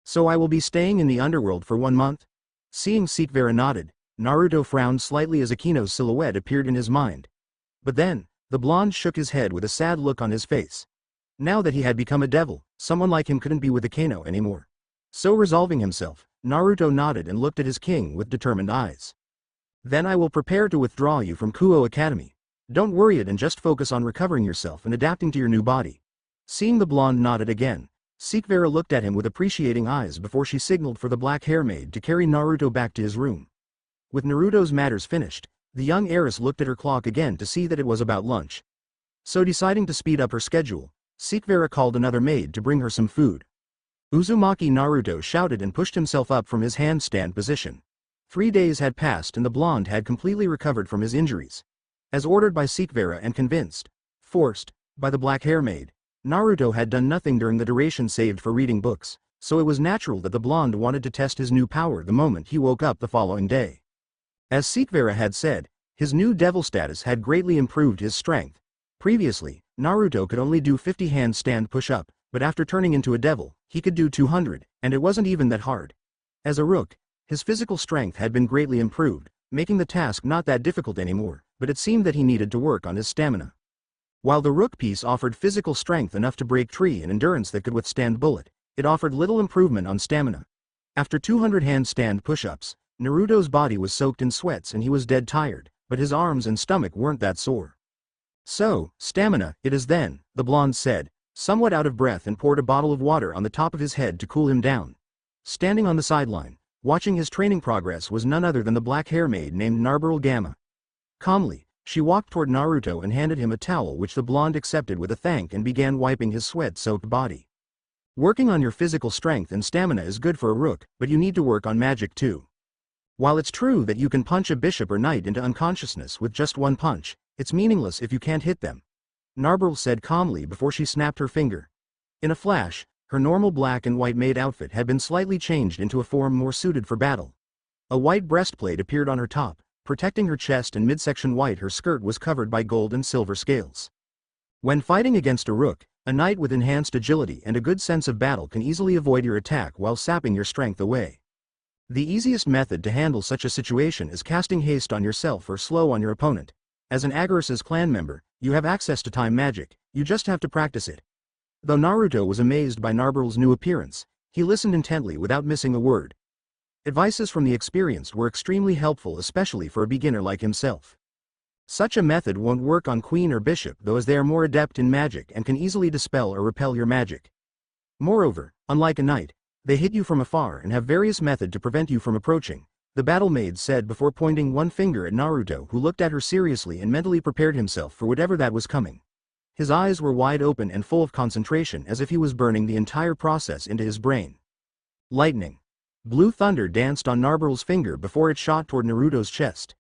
So I will be staying in the Underworld for 1 month? Seeing Seekvaira nodded, Naruto frowned slightly as Akeno's silhouette appeared in his mind. But then, the blonde shook his head with a sad look on his face. Now that he had become a devil, someone like him couldn't be with Akeno anymore. So resolving himself, Naruto nodded and looked at his king with determined eyes. Then I will prepare to withdraw you from Kuo Academy. Don't worry it and just focus on recovering yourself and adapting to your new body. Seeing the blonde nodded again, Seekvaira looked at him with appreciating eyes before she signaled for the black hair maid to carry Naruto back to his room. With Naruto's matters finished, the young heiress looked at her clock again to see that it was about lunch. So deciding to speed up her schedule, Seekvaira called another maid to bring her some food. Uzumaki Naruto shouted and pushed himself up from his handstand position. 3 days had passed and the blonde had completely recovered from his injuries. As ordered by Seekvaira and forced, by the black hair maid, Naruto had done nothing during the duration saved for reading books, so it was natural that the blonde wanted to test his new power the moment he woke up the following day. As Seekvaira had said, his new devil status had greatly improved his strength. Previously, Naruto could only do 50 handstand push-up, but after turning into a devil, he could do 200, and it wasn't even that hard. As a rook, his physical strength had been greatly improved, making the task not that difficult anymore, but it seemed that he needed to work on his stamina. While the rook piece offered physical strength enough to break tree and endurance that could withstand bullet, it offered little improvement on stamina. After 200 handstand push-ups, Naruto's body was soaked in sweats and he was dead tired, but his arms and stomach weren't that sore. So, stamina, it is then, the blonde said, somewhat out of breath, and poured a bottle of water on the top of his head to cool him down. Standing on the sideline, watching his training progress was none other than the black hair maid named Narborough Gamma. Calmly, She walked toward Naruto and handed him a towel which the blonde accepted with a thank and began wiping his sweat-soaked body. Working on your physical strength and stamina is good for a rook, but you need to work on magic too. While it's true that you can punch a bishop or knight into unconsciousness with just one punch, it's meaningless if you can't hit them, Narberl said calmly before she snapped her finger. In a flash, her normal black and white maid outfit had been slightly changed into a form more suited for battle. A white breastplate appeared on her top, protecting her chest, and midsection white her skirt was covered by gold and silver scales. When fighting against a rook, a knight with enhanced agility and a good sense of battle can easily avoid your attack while sapping your strength away. The easiest method to handle such a situation is casting haste on yourself or slow on your opponent. As an Agarus's clan member, you have access to time magic, you just have to practice it. Though Naruto was amazed by Narberl's new appearance, he listened intently without missing a word. Advices from the experienced were extremely helpful, especially for a beginner like himself. Such a method won't work on queen or bishop, though, as they are more adept in magic and can easily dispel or repel your magic. Moreover, unlike a knight, they hit you from afar and have various methods to prevent you from approaching, the battle maid said before pointing one finger at Naruto, who looked at her seriously and mentally prepared himself for whatever that was coming. His eyes were wide open and full of concentration, as if he was burning the entire process into his brain. Lightning. Blue thunder danced on Narberl's finger before it shot toward Naruto's chest.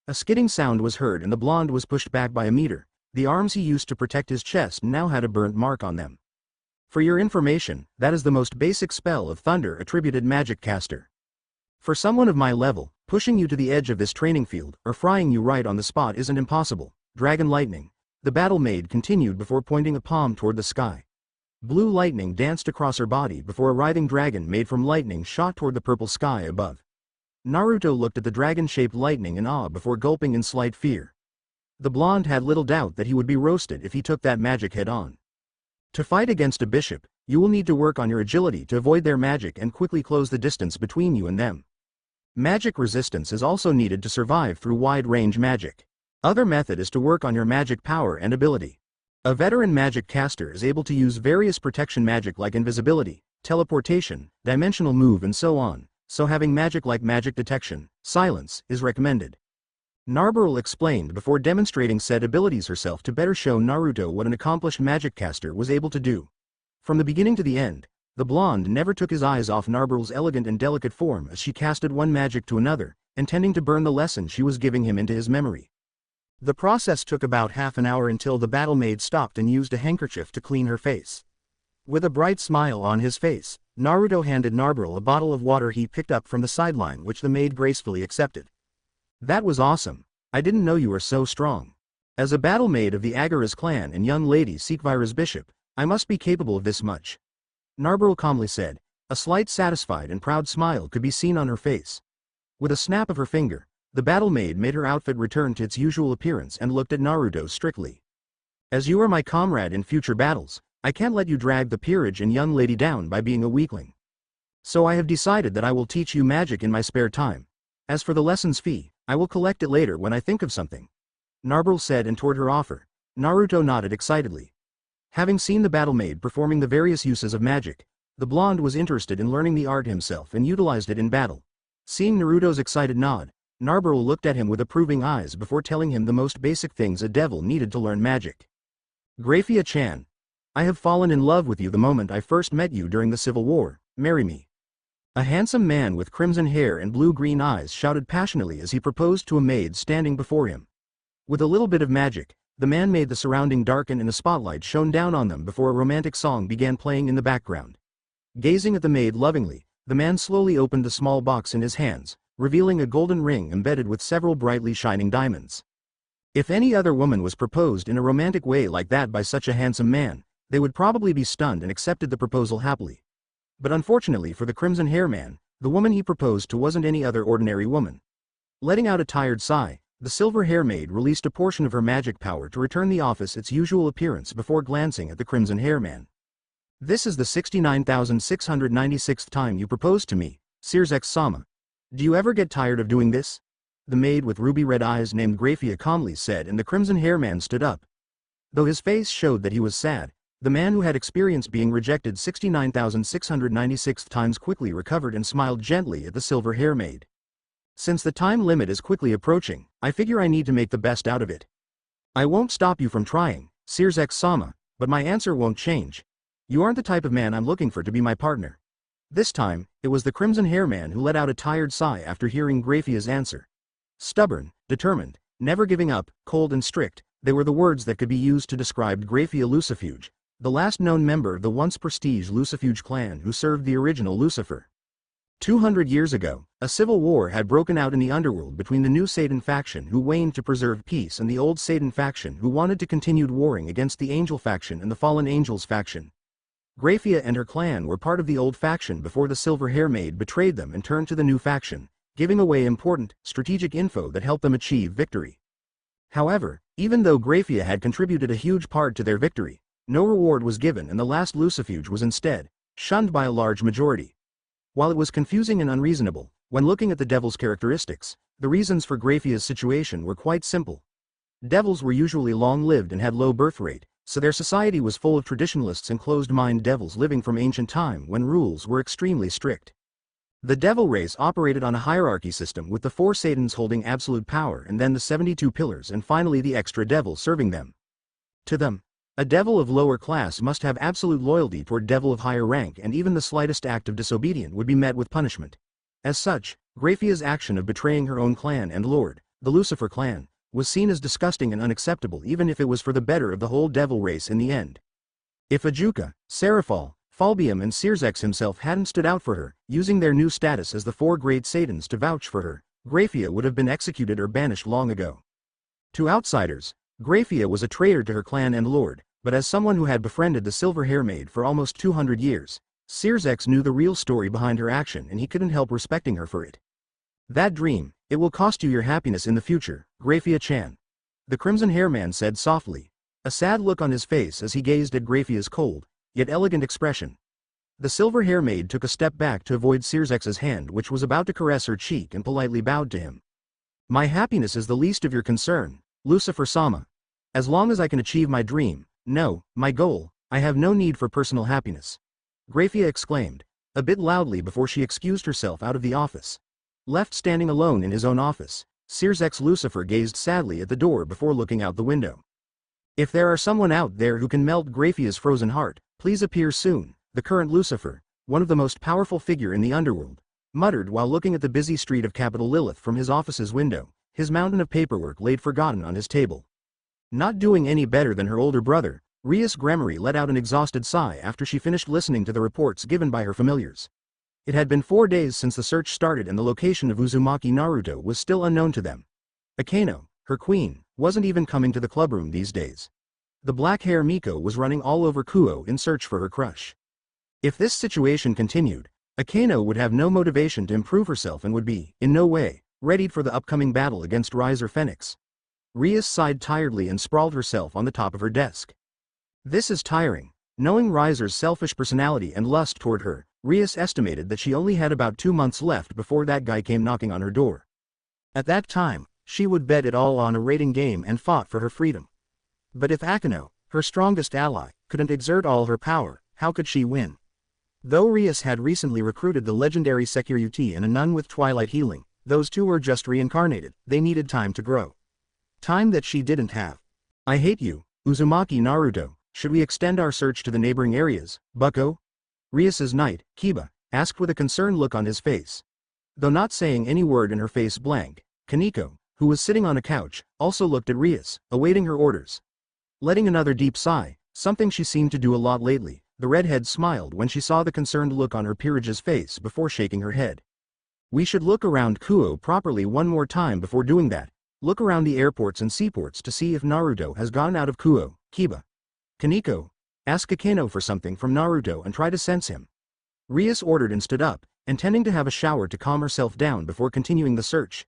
A skidding sound was heard and the blonde was pushed back by a meter. The arms he used to protect his chest now had a burnt mark on them. For your information, that is the most basic spell of thunder, attributed magic caster. For someone of my level, pushing you to the edge of this training field, or frying you right on the spot isn't impossible. Dragon lightning. The battle maid continued before pointing a palm toward the sky. Blue lightning danced across her body before a writhing dragon made from lightning shot toward the purple sky above. Naruto looked at the dragon-shaped lightning in awe before gulping in slight fear. The blonde had little doubt that he would be roasted if he took that magic head-on. To fight against a bishop, you will need to work on your agility to avoid their magic and quickly close the distance between you and them. Magic resistance is also needed to survive through wide-range magic. Other method is to work on your magic power and ability. A veteran magic caster is able to use various protection magic like invisibility, teleportation, dimensional move and so on, so having magic like magic detection, silence, is recommended. Narberl explained before demonstrating said abilities herself to better show Naruto what an accomplished magic caster was able to do. From the beginning to the end, the blonde never took his eyes off Narberl's elegant and delicate form as she casted one magic to another, intending to burn the lesson she was giving him into his memory. The process took about half an hour until the battle maid stopped and used a handkerchief to clean her face. With a bright smile on his face, Naruto handed Narberl a bottle of water he picked up from the sideline, which the maid gracefully accepted. That was awesome. I didn't know you were so strong. As a battle maid of the Agarus clan and young lady Seekvaira's bishop, I must be capable of this much. Narberl calmly said. A slight satisfied and proud smile could be seen on her face. With a snap of her finger, the battle maid made her outfit return to its usual appearance and looked at Naruto strictly. As you are my comrade in future battles, I can't let you drag the peerage and young lady down by being a weakling. So I have decided that I will teach you magic in my spare time. As for the lessons fee, I will collect it later when I think of something. Narberl said, and toward her offer, Naruto nodded excitedly. Having seen the battle maid performing the various uses of magic, the blonde was interested in learning the art himself and utilized it in battle. Seeing Naruto's excited nod, Narberl looked at him with approving eyes before telling him the most basic things a devil needed to learn magic. Graphia-chan, I have fallen in love with you the moment I first met you during the Civil War. Marry me. A handsome man with crimson hair and blue-green eyes shouted passionately as he proposed to a maid standing before him. With a little bit of magic, the man made the surrounding darken and a spotlight shone down on them before a romantic song began playing in the background. Gazing at the maid lovingly, the man slowly opened the small box in his hands, revealing a golden ring embedded with several brightly shining diamonds. If any other woman was proposed in a romantic way like that by such a handsome man, they would probably be stunned and accepted the proposal happily. But unfortunately for the crimson hair man, the woman he proposed to wasn't any other ordinary woman. Letting out a tired sigh, the silver hair maid released a portion of her magic power to return the office its usual appearance before glancing at the crimson hair man. This is the 69,696th time you proposed to me, Seekvaira-sama. Do you ever get tired of doing this? The maid with ruby red eyes named Graphia calmly said, and the crimson hair man stood up. Though his face showed that he was sad, the man who had experienced being rejected 69,696 times quickly recovered and smiled gently at the silver hair maid. Since the time limit is quickly approaching, I figure I need to make the best out of it. I won't stop you from trying, Seekvaira-sama, but my answer won't change. You aren't the type of man I'm looking for to be my partner. This time, it was the crimson hair man who let out a tired sigh after hearing Graphia's answer. Stubborn, determined, never giving up, cold and strict, they were the words that could be used to describe Graphia Lucifuge, the last known member of the once prestige Lucifuge clan who served the original Lucifer. 200 years ago, a civil war had broken out in the Underworld between the new Satan faction who waned to preserve peace and the old Satan faction who wanted to continue warring against the Angel faction and the Fallen Angels faction. Graphia and her clan were part of the old faction before the Silver Hair Maid betrayed them and turned to the new faction, giving away important, strategic info that helped them achieve victory. However, even though Graphia had contributed a huge part to their victory, no reward was given and the last Lucifuge was instead shunned by a large majority. While it was confusing and unreasonable, when looking at the devil's characteristics, the reasons for Graphia's situation were quite simple. Devils were usually long-lived and had low birth rate, so their society was full of traditionalists and closed-mind devils living from ancient time when rules were extremely strict. The devil race operated on a hierarchy system with the 4 Satans holding absolute power and then the 72 pillars and finally the extra devil serving them. To them, a devil of lower class must have absolute loyalty toward devil of higher rank and even the slightest act of disobedience would be met with punishment. As such, Graphia's action of betraying her own clan and lord, the Lucifer clan, was seen as disgusting and unacceptable even if it was for the better of the whole devil race in the end. If Ajuka, Seraphal, Falbium and Seekvaira himself hadn't stood out for her, using their new status as the 4 great Satans to vouch for her, Graphia would have been executed or banished long ago. To outsiders, Graphia was a traitor to her clan and lord, but as someone who had befriended the Silver Hair Maid for almost 200 years, Seekvaira knew the real story behind her action and he couldn't help respecting her for it. That dream, it will cost you your happiness in the future, Graphia-chan. The Crimson Hair Man said softly, a sad look on his face as he gazed at Graphia's cold, yet elegant expression. The Silver Hair Maid took a step back to avoid Seekvaira's hand which was about to caress her cheek and politely bowed to him. My happiness is the least of your concern, Lucifer-sama. As long as I can achieve my dream, no, my goal, I have no need for personal happiness. Graphia exclaimed, a bit loudly before she excused herself out of the office. Left standing alone in his own office, Seekvaira's Lucifer gazed sadly at the door before looking out the window. If there are someone out there who can melt Graphia's frozen heart, please appear soon, the current Lucifer, one of the most powerful figure in the Underworld, muttered while looking at the busy street of Capital Lilith from his office's window, his mountain of paperwork laid forgotten on his table. Not doing any better than her older brother, Rias let out an exhausted sigh after she finished listening to the reports given by her familiars. It had been 4 days since the search started and the location of Uzumaki Naruto was still unknown to them. Akeno, her queen, wasn't even coming to the clubroom these days. The black hair Miko was running all over Kuo in search for her crush. If this situation continued, Akeno would have no motivation to improve herself and would be, in no way, readied for the upcoming battle against Rias or Phoenix. Rias sighed tiredly and sprawled herself on the top of her desk. This is tiring. Knowing Rias's selfish personality and lust toward her, Rias estimated that she only had about 2 months left before that guy came knocking on her door. At that time, she would bet it all on a rating game and fought for her freedom. But if Akeno, her strongest ally, couldn't exert all her power, how could she win? Though Rias had recently recruited the legendary Seikvaira and a nun with twilight healing, those two were just reincarnated, they needed time to grow. Time that she didn't have. I hate you, Uzumaki Naruto, should we extend our search to the neighboring areas, bucko? Rias's knight, Kiba, asked with a concerned look on his face. Though not saying any word and her face blank, Kaneko, who was sitting on a couch, also looked at Rias, awaiting her orders. Letting another deep sigh, something she seemed to do a lot lately, the redhead smiled when she saw the concerned look on her peerage's face before shaking her head. We should look around Kuo properly one more time before doing that. Look around the airports and seaports to see if Naruto has gone out of Kuo, Kiba. Kaneko, ask Akeno for something from Naruto and try to sense him. Rias ordered and stood up, intending to have a shower to calm herself down before continuing the search.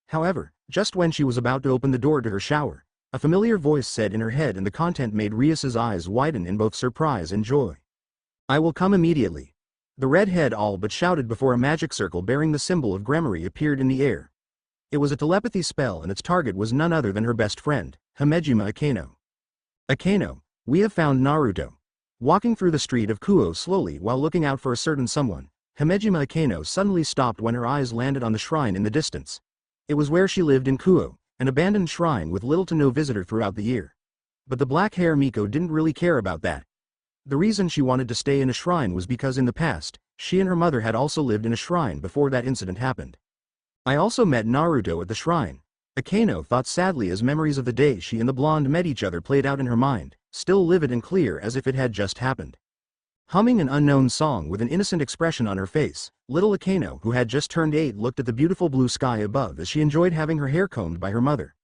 However, just when she was about to open the door to her shower, a familiar voice said in her head and the content made Rias's eyes widen in both surprise and joy. I will come immediately. The redhead all but shouted before a magic circle bearing the symbol of Gremory appeared in the air. It was a telepathy spell and its target was none other than her best friend, Himejima Akeno. Akeno, we have found Naruto. Walking through the street of Kuo slowly while looking out for a certain someone, Himejima Akeno suddenly stopped when her eyes landed on the shrine in the distance. It was where she lived in Kuo, an abandoned shrine with little to no visitor throughout the year. But the black hair Miko didn't really care about that. The reason she wanted to stay in a shrine was because in the past, she and her mother had also lived in a shrine before that incident happened. I also met Naruto at the shrine. Akeno thought sadly as memories of the day she and the blonde met each other played out in her mind, still livid and clear as if it had just happened. Humming an unknown song with an innocent expression on her face, little Akeno, who had just turned 8, looked at the beautiful blue sky above as she enjoyed having her hair combed by her mother.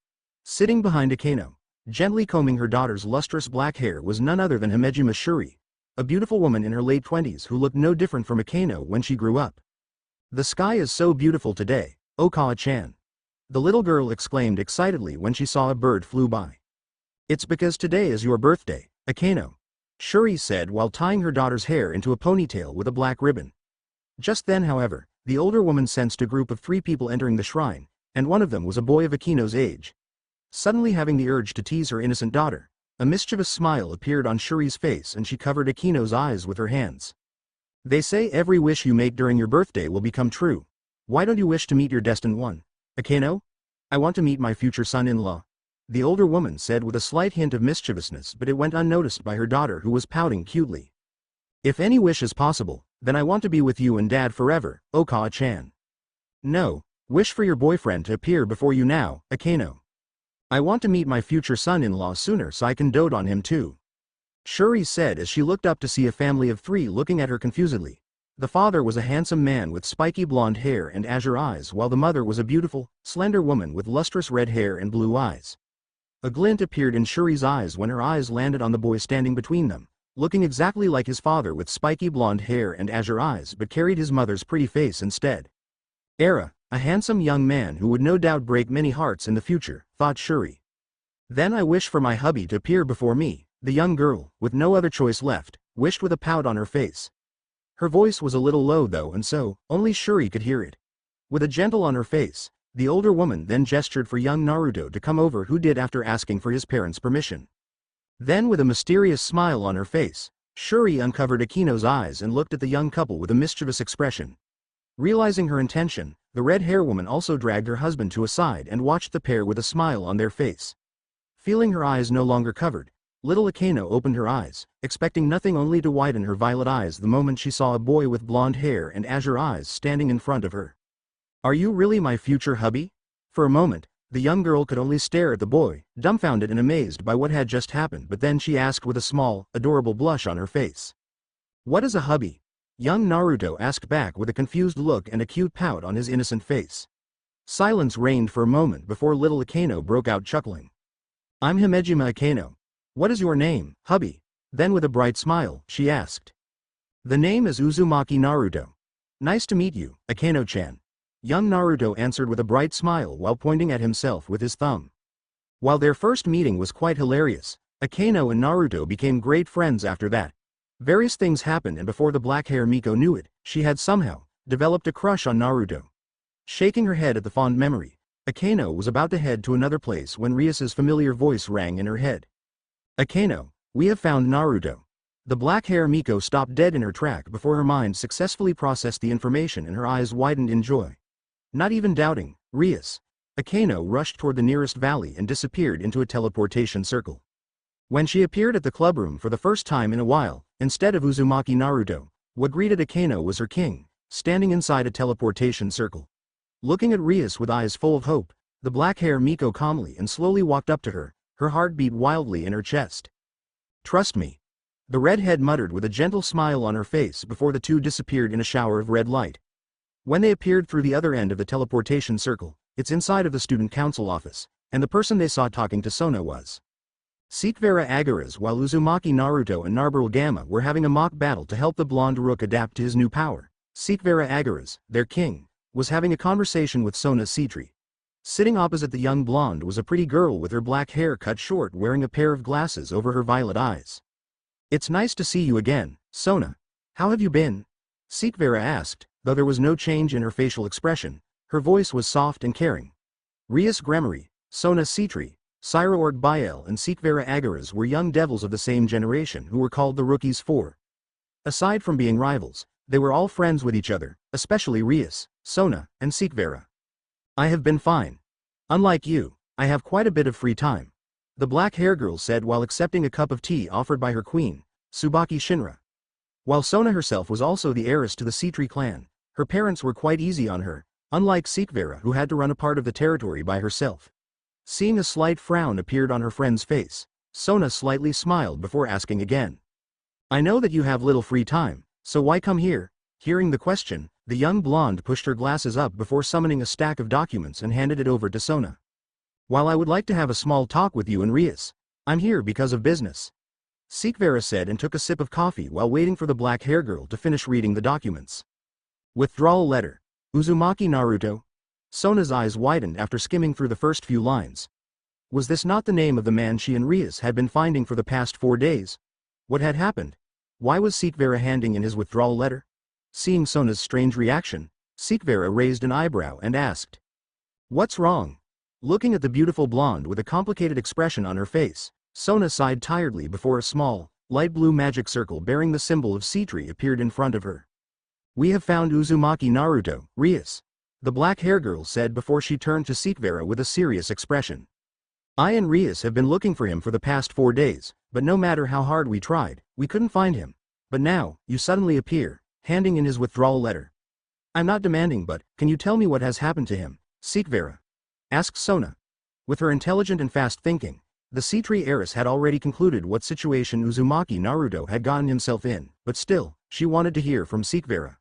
Sitting behind Akeno, gently combing her daughter's lustrous black hair, was none other than Himejima Shuri, a beautiful woman in her late 20s who looked no different from Akeno when she grew up. "The sky is so beautiful today, Okawa-chan," the little girl exclaimed excitedly when she saw a bird flew by. "It's because today is your birthday, Akeno," Shuri said while tying her daughter's hair into a ponytail with a black ribbon. Just then, however, the older woman sensed a group of 3 people entering the shrine, and one of them was a boy of Akeno's age. Suddenly having the urge to tease her innocent daughter, a mischievous smile appeared on Shuri's face and she covered Akeno's eyes with her hands. "They say every wish you make during your birthday will become true. Why don't you wish to meet your destined one, Akeno?" "I want to meet my future son-in-law," the older woman said with a slight hint of mischievousness, but it went unnoticed by her daughter who was pouting cutely. "If any wish is possible, then I want to be with you and Dad forever, Okawa-chan." "No, wish for your boyfriend to appear before you now, Akeno. I want to meet my future son-in-law sooner so I can dote on him too," Shuri said as she looked up to see a family of 3 looking at her confusedly. The father was a handsome man with spiky blonde hair and azure eyes, while the mother was a beautiful, slender woman with lustrous red hair and blue eyes. A glint appeared in Shuri's eyes when her eyes landed on the boy standing between them, looking exactly like his father with spiky blonde hair and azure eyes but carried his mother's pretty face instead. "Era, a handsome young man who would no doubt break many hearts in the future," thought Shuri. "Then I wish for my hubby to appear before me," the young girl, with no other choice left, wished with a pout on her face. Her voice was a little low though, and so, only Shuri could hear it. With a gentle on her face, the older woman then gestured for young Naruto to come over, who did after asking for his parents' permission. Then with a mysterious smile on her face, Shuri uncovered Akeno's eyes and looked at the young couple with a mischievous expression. Realizing her intention, the red-hair woman also dragged her husband to a side and watched the pair with a smile on their face. Feeling her eyes no longer covered, little Akeno opened her eyes, expecting nothing only to widen her violet eyes the moment she saw a boy with blonde hair and azure eyes standing in front of her. "Are you really my future hubby?" For a moment, the young girl could only stare at the boy, dumbfounded and amazed by what had just happened, but then she asked with a small, adorable blush on her face. "What is a hubby?" Young Naruto asked back with a confused look and a cute pout on his innocent face. Silence reigned for a moment before little Akeno broke out chuckling. "I'm Himejima Akeno. What is your name, hubby?" Then with a bright smile, she asked. "The name is Uzumaki Naruto. Nice to meet you, Akeno-chan." Young Naruto answered with a bright smile while pointing at himself with his thumb. While their first meeting was quite hilarious, Akeno and Naruto became great friends after that. Various things happened, and before the black-hair Miko knew it, she had somehow developed a crush on Naruto. Shaking her head at the fond memory, Akeno was about to head to another place when Rias's familiar voice rang in her head. "Akeno, we have found Naruto." The black-hair Miko stopped dead in her track before her mind successfully processed the information and her eyes widened in joy. Not even doubting, Rias, Akeno rushed toward the nearest valley and disappeared into a teleportation circle. When she appeared at the clubroom for the first time in a while, instead of Uzumaki Naruto, what greeted Akeno was her king, standing inside a teleportation circle. Looking at Rias with eyes full of hope, the black-hair Miko calmly and slowly walked up to her, her heart beat wildly in her chest. "Trust me," the redhead muttered with a gentle smile on her face before the two disappeared in a shower of red light. When they appeared through the other end of the teleportation circle, it's inside of the student council office, and the person they saw talking to Sona was Seekvaira Agaras, while Uzumaki Naruto and Narberl Gamma were having a mock battle to help the blonde rook adapt to his new power. Seekvaira Agaras, their king, was having a conversation with Sona Citri. Sitting opposite the young blonde was a pretty girl with her black hair cut short, wearing a pair of glasses over her violet eyes. "It's nice to see you again, Sona. How have you been?" Seekvaira asked, though there was no change in her facial expression. Her voice was soft and caring. Rias Gremory, Sona Citri, Sairaorg Bael and Seekvaira Agaras were young devils of the same generation who were called the Rookies 4. Aside from being rivals, they were all friends with each other, especially Rias, Sona, and Seekvaira. "I have been fine. Unlike you, I have quite a bit of free time. The black-haired girl said while accepting a cup of tea offered by her queen, Tsubaki Shinra. While Sona herself was also the heiress to the Seetree clan, her parents were quite easy on her, unlike Seekvaira who had to run a part of the territory by herself. Seeing a slight frown appeared on her friend's face, Sona slightly smiled before asking again. I know that you have little free time, so why come here? Hearing the question, the young blonde pushed her glasses up before summoning a stack of documents and handed it over to Sona. While I would like to have a small talk with you and Rias, I'm here because of business. Seekvaira said and took a sip of coffee while waiting for the black-haired girl to finish reading the documents. Withdrawal letter. Uzumaki Naruto. Sona's eyes widened after skimming through the first few lines. Was this not the name of the man she and Rias had been finding for the past 4 days? What had happened? Why was Seekvaira handing in his withdrawal letter? Seeing Sona's strange reaction, Seekvaira raised an eyebrow and asked. What's wrong? Looking at the beautiful blonde with a complicated expression on her face, Sona sighed tiredly before a small, light blue magic circle bearing the symbol of Seetree appeared in front of her. We have found Uzumaki Naruto, Rias. The black-haired girl said before she turned to Seekvaira with a serious expression. I and Rias have been looking for him for the past 4 days, but no matter how hard we tried, we couldn't find him. But now, you suddenly appear, handing in his withdrawal letter. I'm not demanding but, can you tell me what has happened to him, Seekvaira? Asked Sona. With her intelligent and fast thinking, the Seetree heiress had already concluded what situation Uzumaki Naruto had gotten himself in, but still, she wanted to hear from Seekvaira.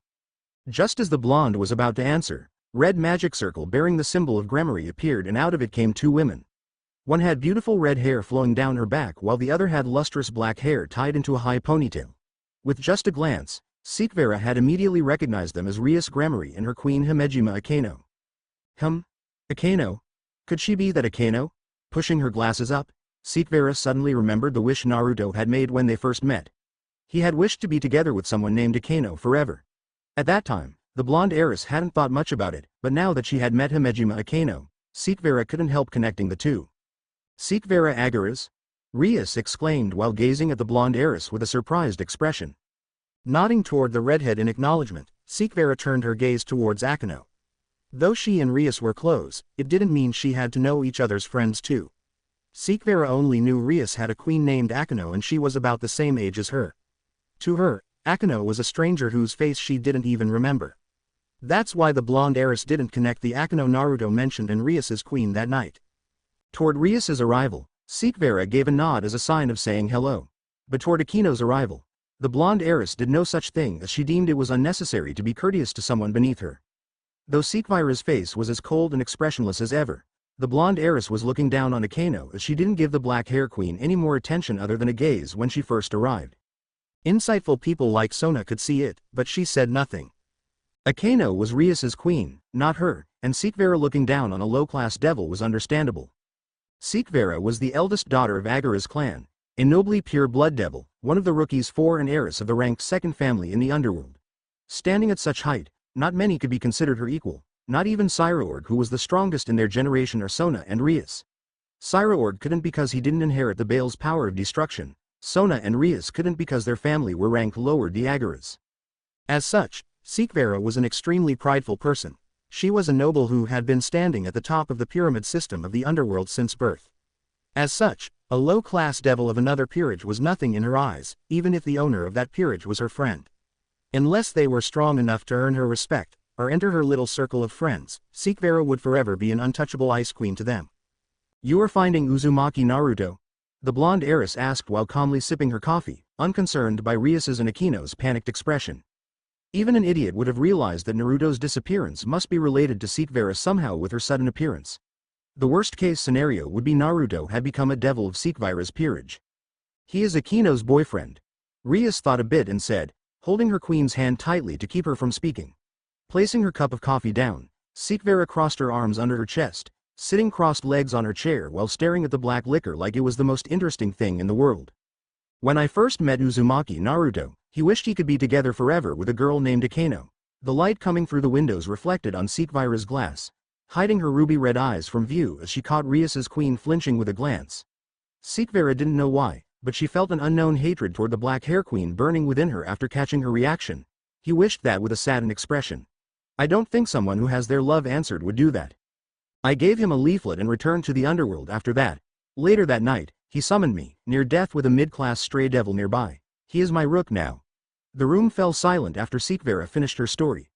Just as the blonde was about to answer, red magic circle bearing the symbol of Gremory appeared and out of it came 2 women. One had beautiful red hair flowing down her back while the other had lustrous black hair tied into a high ponytail. With just a glance, Seekvaira had immediately recognized them as Rias Gremory and her queen Himejima Akeno. Akeno? Could she be that Akeno? Pushing her glasses up, Seekvaira suddenly remembered the wish Naruto had made when they first met. He had wished to be together with someone named Akeno forever. At that time, the blonde heiress hadn't thought much about it, but now that she had met Himejima Akeno, Seekvaira couldn't help connecting the two. Seekvaira Agaras? Rias exclaimed while gazing at the blonde heiress with a surprised expression. Nodding toward the redhead in acknowledgement, Seekvaira turned her gaze towards Akeno. Though she and Rias were close, it didn't mean she had to know each other's friends too. Seekvaira only knew Rias had a queen named Akeno and she was about the same age as her. To her, Akeno was a stranger whose face she didn't even remember. That's why the blonde heiress didn't connect the Akeno Naruto mentioned in Rias's queen that night. Toward Rias's arrival, Seekvaira gave a nod as a sign of saying hello. But toward Akeno's arrival, the blonde heiress did no such thing as she deemed it was unnecessary to be courteous to someone beneath her. Though Seekvaira's face was as cold and expressionless as ever, the blonde heiress was looking down on Akeno as she didn't give the black hair queen any more attention other than a gaze when she first arrived. Insightful people like Sona could see it, but she said nothing. Akeno was Rias's queen, not her, and Seekvaira looking down on a low-class devil was understandable. Seekvaira was the eldest daughter of Agara's clan, a nobly pure blood devil, one of the rookies 4 and heiress of the ranked 2nd family in the Underworld. Standing at such height, not many could be considered her equal, not even Sairaorg who was the strongest in their generation or Sona and Rias. Sairaorg couldn't because he didn't inherit the Bale's power of destruction, Sona and Rias couldn't because their family were ranked lower the Agaras. As such, Seekvaira was an extremely prideful person. She was a noble who had been standing at the top of the pyramid system of the Underworld since birth. As such, a low-class devil of another peerage was nothing in her eyes, even if the owner of that peerage was her friend. Unless they were strong enough to earn her respect, or enter her little circle of friends, Seekvaira would forever be an untouchable ice queen to them. You are finding Uzumaki Naruto? The blonde heiress asked while calmly sipping her coffee, unconcerned by Rias's and Akeno's panicked expression. Even an idiot would have realized that Naruto's disappearance must be related to Seekvaira somehow with her sudden appearance. The worst-case scenario would be Naruto had become a devil of Seekvaira's peerage. He is Akeno's boyfriend. Rias thought a bit and said, holding her queen's hand tightly to keep her from speaking. Placing her cup of coffee down, Seekvaira crossed her arms under her chest, sitting crossed legs on her chair while staring at the black liquor like it was the most interesting thing in the world. When I first met Uzumaki Naruto, he wished he could be together forever with a girl named Akeno. The light coming through the windows reflected on Seekvaira's glass, hiding her ruby-red eyes from view as she caught Rias's queen flinching with a glance. Seekvaira didn't know why, but she felt an unknown hatred toward the black hair queen burning within her after catching her reaction. He wished that with a saddened expression. I don't think someone who has their love answered would do that. I gave him a leaflet and returned to the Underworld after that. Later that night, he summoned me, near death with a mid-class stray devil nearby. He is my rook now. The room fell silent after Seekvaira finished her story.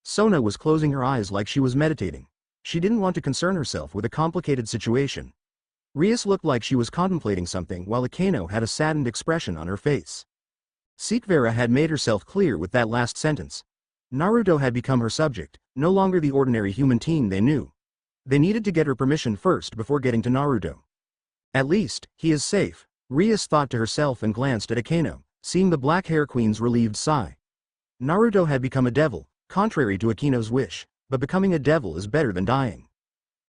Sona was closing her eyes like she was meditating. She didn't want to concern herself with a complicated situation. Rias looked like she was contemplating something while Akeno had a saddened expression on her face. Seekvaira had made herself clear with that last sentence. Naruto had become her subject, no longer the ordinary human teen they knew. They needed to get her permission first before getting to Naruto. At least, he is safe, Rias thought to herself and glanced at Akeno, seeing the Black Hair Queen's relieved sigh. Naruto had become a devil, contrary to Akeno's wish, but becoming a devil is better than dying.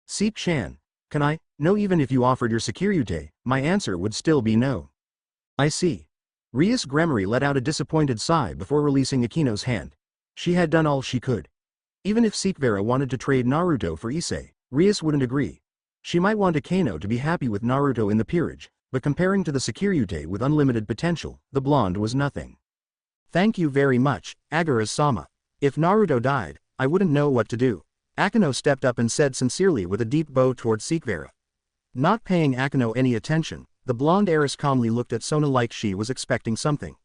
Seek-chan, can I? No, even if you offered your Seekvaira, my answer would still be no. I see. Rias Gremory let out a disappointed sigh before releasing Akeno's hand. She had done all she could. Even if Seekvaira wanted to trade Naruto for Issei, Rias wouldn't agree. She might want Akeno to be happy with Naruto in the peerage, but comparing to the Seekvaira with unlimited potential, the blonde was nothing. Thank you very much, Agura-sama. If Naruto died, I wouldn't know what to do. Akeno stepped up and said sincerely with a deep bow towards Seekvaira. Not paying Akeno any attention, the blonde heiress calmly looked at Sona like she was expecting something.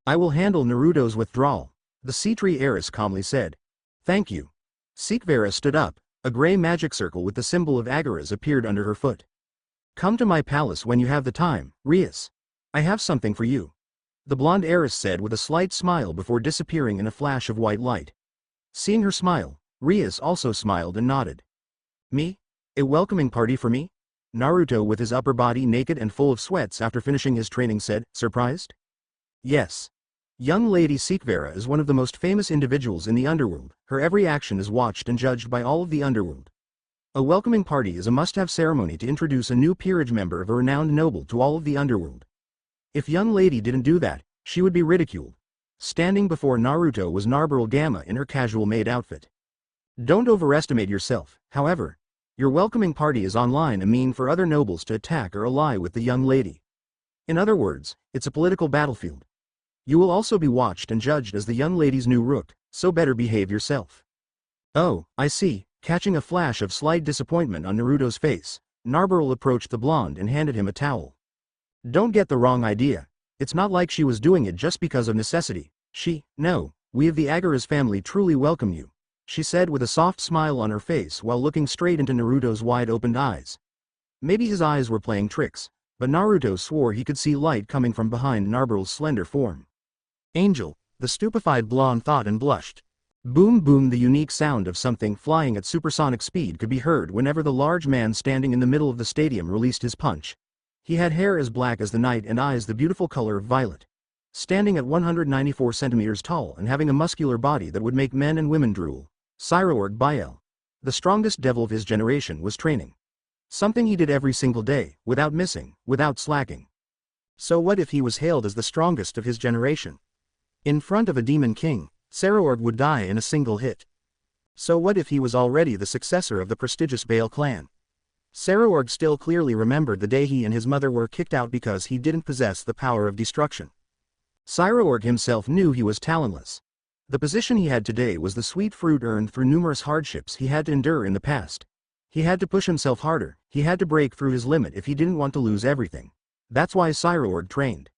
I will handle Naruto's withdrawal, the sea-tree heiress calmly said. Thank you. Seekvaira stood up. A gray magic circle with the symbol of Agura's appeared under her foot. Come to my palace when you have the time, Rias. I have something for you. The blonde heiress said with a slight smile before disappearing in a flash of white light. Seeing her smile, Rias also smiled and nodded. Me? A welcoming party for me? Naruto with his upper body naked and full of sweats after finishing his training said, surprised? Yes. Young Lady Seekvaira is one of the most famous individuals in the Underworld. Her every action is watched and judged by all of the Underworld. A welcoming party is a must-have ceremony to introduce a new peerage member of a renowned noble to all of the Underworld. If young lady didn't do that, she would be ridiculed. Standing before Naruto was Narberal Gamma in her casual maid outfit. Don't overestimate yourself, however. Your welcoming party is online a mean for other nobles to attack or ally with the young lady. In other words, it's a political battlefield. You will also be watched and judged as the young lady's new rook, so better behave yourself. Oh, I see. Catching a flash of slight disappointment on Naruto's face, Narberal approached the blonde and handed him a towel. Don't get the wrong idea. It's not like she was doing it just because of necessity. No, we of the Agura's family truly welcome you, she said with a soft smile on her face while looking straight into Naruto's wide-opened eyes. Maybe his eyes were playing tricks, but Naruto swore he could see light coming from behind Narberal's slender form. Angel, the stupefied blonde thought and blushed. Boom boom, the unique sound of something flying at supersonic speed could be heard whenever the large man standing in the middle of the stadium released his punch. He had hair as black as the night and eyes the beautiful color of violet. Standing at 194 centimeters tall and having a muscular body that would make men and women drool, Sairaorg Biel, the strongest devil of his generation, was training. Something he did every single day, without missing, without slacking. So what if he was hailed as the strongest of his generation? In front of a demon king, Sairaorg would die in a single hit. So what if he was already the successor of the prestigious Baal clan? Sairaorg still clearly remembered the day he and his mother were kicked out because he didn't possess the power of destruction. Sairaorg himself knew he was talentless. The position he had today was the sweet fruit earned through numerous hardships he had to endure in the past. He had to push himself harder, he had to break through his limit if he didn't want to lose everything. That's why Sairaorg trained.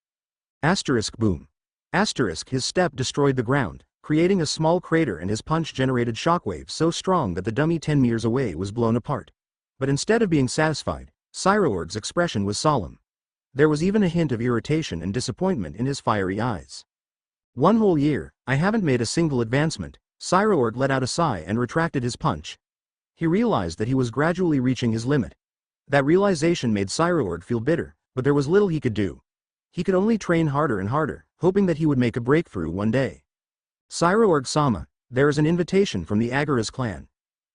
Asterisk boom. Asterisk, his step destroyed the ground, creating a small crater, and his punch generated shockwaves so strong that the dummy 10 meters away was blown apart. But instead of being satisfied, Sairaorg's expression was solemn. There was even a hint of irritation and disappointment in his fiery eyes. 1 whole year, I haven't made a single advancement. Sairaorg let out a sigh and retracted his punch. He realized that he was gradually reaching his limit. That realization made Sairaorg feel bitter, but there was little he could do. He could only train harder and harder, hoping that he would make a breakthrough one day. Sairaorg-sama, there is an invitation from the Agura's clan.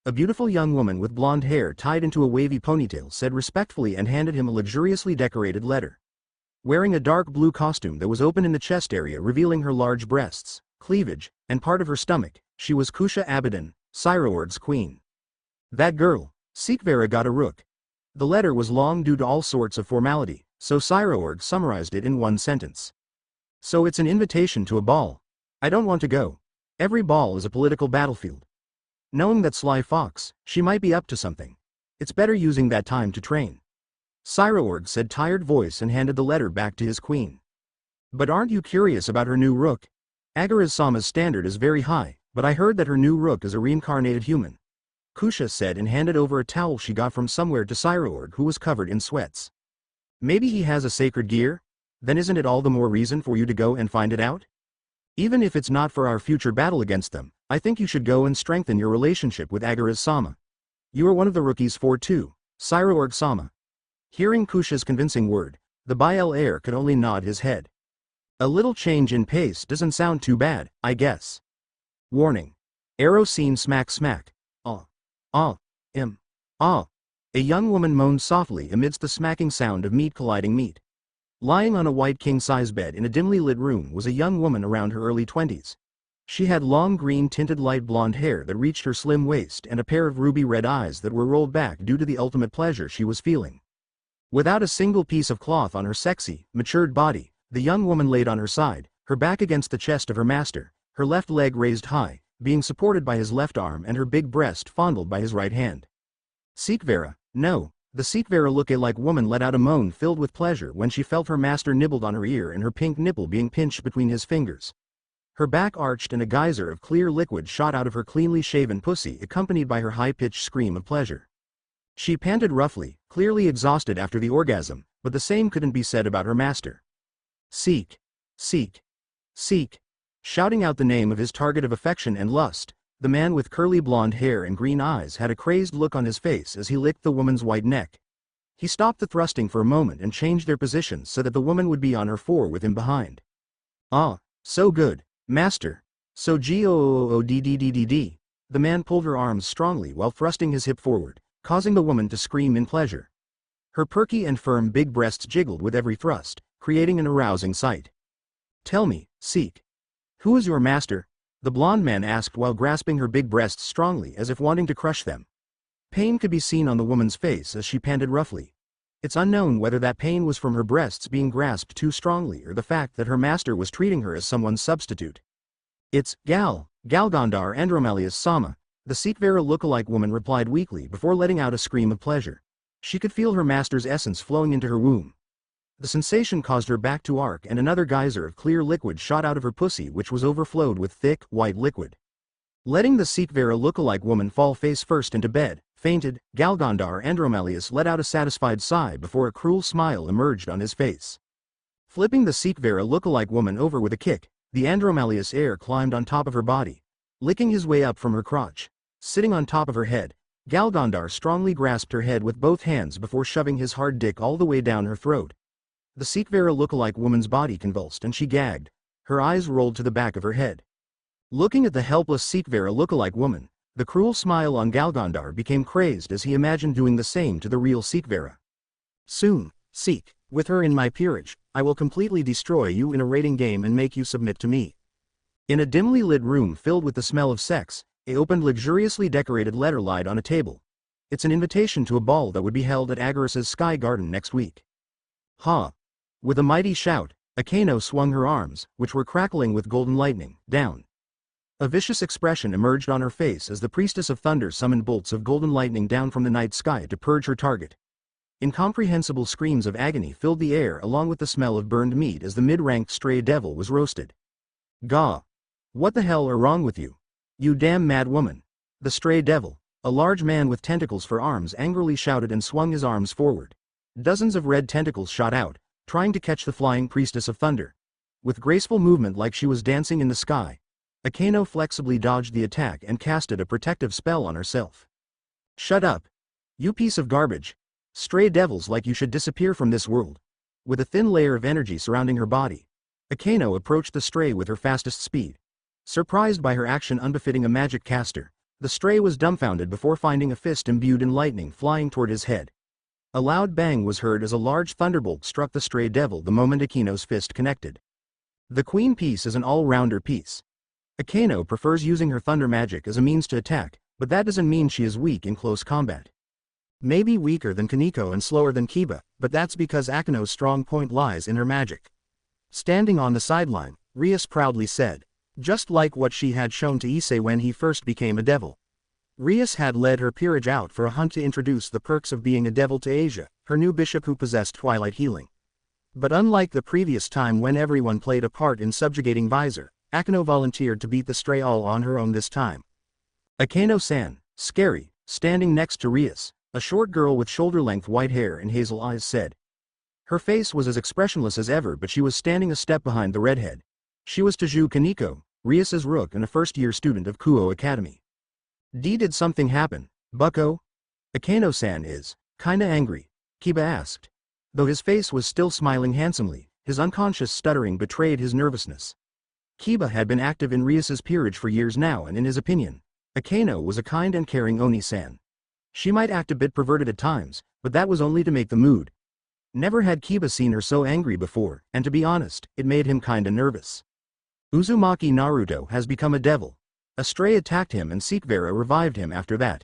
A beautiful young woman with blonde hair tied into a wavy ponytail said respectfully and handed him a luxuriously decorated letter. Wearing a dark blue costume that was open in the chest area revealing her large breasts, cleavage, and part of her stomach, she was Kusha Abaddon, Sairaorg's queen. That girl, Seekvaira got a rook. The letter was long due to all sorts of formality, so Sairaorg summarized it in one sentence. So it's an invitation to a ball. I don't want to go. Every ball is a political battlefield. Knowing that sly fox, she might be up to something, It's better using that time to train. Sairaorg said tired voice and handed the letter back to his queen. But aren't you curious about her new rook? Agara's-sama's standard is very high, but I heard that her new rook is a reincarnated human. Kusha said and handed over a towel she got from somewhere to Sairaorg, who was covered in sweats. Maybe he has a sacred gear? Then isn't it all the more reason for you to go and find it out? Even if it's not for our future battle against them, I think you should go and strengthen your relationship with Agara's-sama. You are one of the rookies for too, Sairaorg-sama. Hearing Kusha's convincing word, the Bael heir could only nod his head. A little change in pace doesn't sound too bad, I guess. Warning. Arrow scene smack smack. Ah. A young woman moaned softly amidst the smacking sound of meat colliding meat. Lying on a white king-size bed in a dimly lit room was a young woman around her early 20s. She had long green-tinted light blonde hair that reached her slim waist and a pair of ruby-red eyes that were rolled back due to the ultimate pleasure she was feeling. Without a single piece of cloth on her sexy, matured body, the young woman laid on her side, her back against the chest of her master, her left leg raised high, being supported by his left arm and her big breast fondled by his right hand. Seekvaira, no, the Seekvaira look-alike woman let out a moan filled with pleasure when she felt her master nibbled on her ear and her pink nipple being pinched between his fingers. Her back arched and a geyser of clear liquid shot out of her cleanly shaven pussy accompanied by her high-pitched scream of pleasure. She panted roughly, clearly exhausted after the orgasm, but the same couldn't be said about her master. Seek. Shouting out the name of his target of affection and lust, the man with curly blonde hair and green eyes had a crazed look on his face as he licked the woman's white neck. He stopped the thrusting for a moment and changed their positions so that the woman would be on her fore with him behind. Ah, so good, master. So good. The man pulled her arms strongly while thrusting his hip forward, causing the woman to scream in pleasure. Her perky and firm big breasts jiggled with every thrust, creating an arousing sight. Tell me, Seek. Who is your master? The blonde man asked while grasping her big breasts strongly as if wanting to crush them. Pain could be seen on the woman's face as she panted roughly. It's unknown whether that pain was from her breasts being grasped too strongly or the fact that her master was treating her as someone's substitute. It's Galgandar Andromalius-sama, the Seekvaira look-alike woman replied weakly before letting out a scream of pleasure. She could feel her master's essence flowing into her womb. The sensation caused her back to arc and another geyser of clear liquid shot out of her pussy which was overflowed with thick, white liquid. Letting the Seekvaira look-alike woman fall face first into bed, fainted, Galgandar Andromalius let out a satisfied sigh before a cruel smile emerged on his face. Flipping the Seekvaira look-alike woman over with a kick, the Andromalius heir climbed on top of her body, licking his way up from her crotch. Sitting on top of her head, Galgandar strongly grasped her head with both hands before shoving his hard dick all the way down her throat. The Seekvaira look-alike woman's body convulsed and she gagged, her eyes rolled to the back of her head. Looking at the helpless Seekvaira look-alike woman, the cruel smile on Galgandar became crazed as he imagined doing the same to the real Seekvaira. Soon, Seek, with her in my peerage, I will completely destroy you in a raiding game and make you submit to me. In a dimly lit room filled with the smell of sex, a opened luxuriously decorated letter lied on a table. It's an invitation to a ball that would be held at Agoras's Sky Garden next week. Ha! With a mighty shout, Akeno swung her arms, which were crackling with golden lightning, down. A vicious expression emerged on her face as the Priestess of Thunder summoned bolts of golden lightning down from the night sky to purge her target. Incomprehensible screams of agony filled the air along with the smell of burned meat as the mid-ranked stray devil was roasted. Gah! What the hell are wrong with you? You damn mad woman! The stray devil, a large man with tentacles for arms, angrily shouted and swung his arms forward. Dozens of red tentacles shot out, trying to catch the flying Priestess of Thunder. With graceful movement like she was dancing in the sky, Akeno flexibly dodged the attack and casted a protective spell on herself. Shut up! You piece of garbage! Stray devils like you should disappear from this world. With a thin layer of energy surrounding her body, Akeno approached the stray with her fastest speed. Surprised by her action unbefitting a magic caster, the stray was dumbfounded before finding a fist imbued in lightning flying toward his head. A loud bang was heard as a large thunderbolt struck the stray devil the moment Akeno's fist connected. The queen piece is an all-rounder piece. Akeno prefers using her thunder magic as a means to attack, but that doesn't mean she is weak in close combat. Maybe weaker than Kaneko and slower than Kiba, but that's because Akeno's strong point lies in her magic. Standing on the sideline, Rias proudly said, just like what she had shown to Issei when he first became a devil. Rias had led her peerage out for a hunt to introduce the perks of being a devil to Asia, her new bishop who possessed twilight healing. But unlike the previous time when everyone played a part in subjugating Visor, Akeno volunteered to beat the stray all on her own this time. Akeno-san, scary, standing next to Rias, a short girl with shoulder-length white hair and hazel eyes said. Her face was as expressionless as ever, but she was standing a step behind the redhead. She was Taju Kaneko, Rias's rook and a first-year student of Kuo Academy. Did something happen, bucko? Akeno-san is kinda angry, Kiba asked. Though his face was still smiling handsomely, his unconscious stuttering betrayed his nervousness. Kiba had been active in Rias's peerage for years now, and in his opinion, Akeno was a kind and caring Oni-san. She might act a bit perverted at times, but that was only to make the mood. Never had Kiba seen her so angry before, and to be honest, it made him kinda nervous. Uzumaki Naruto has become a devil. A stray attacked him and Seekvaira revived him after that.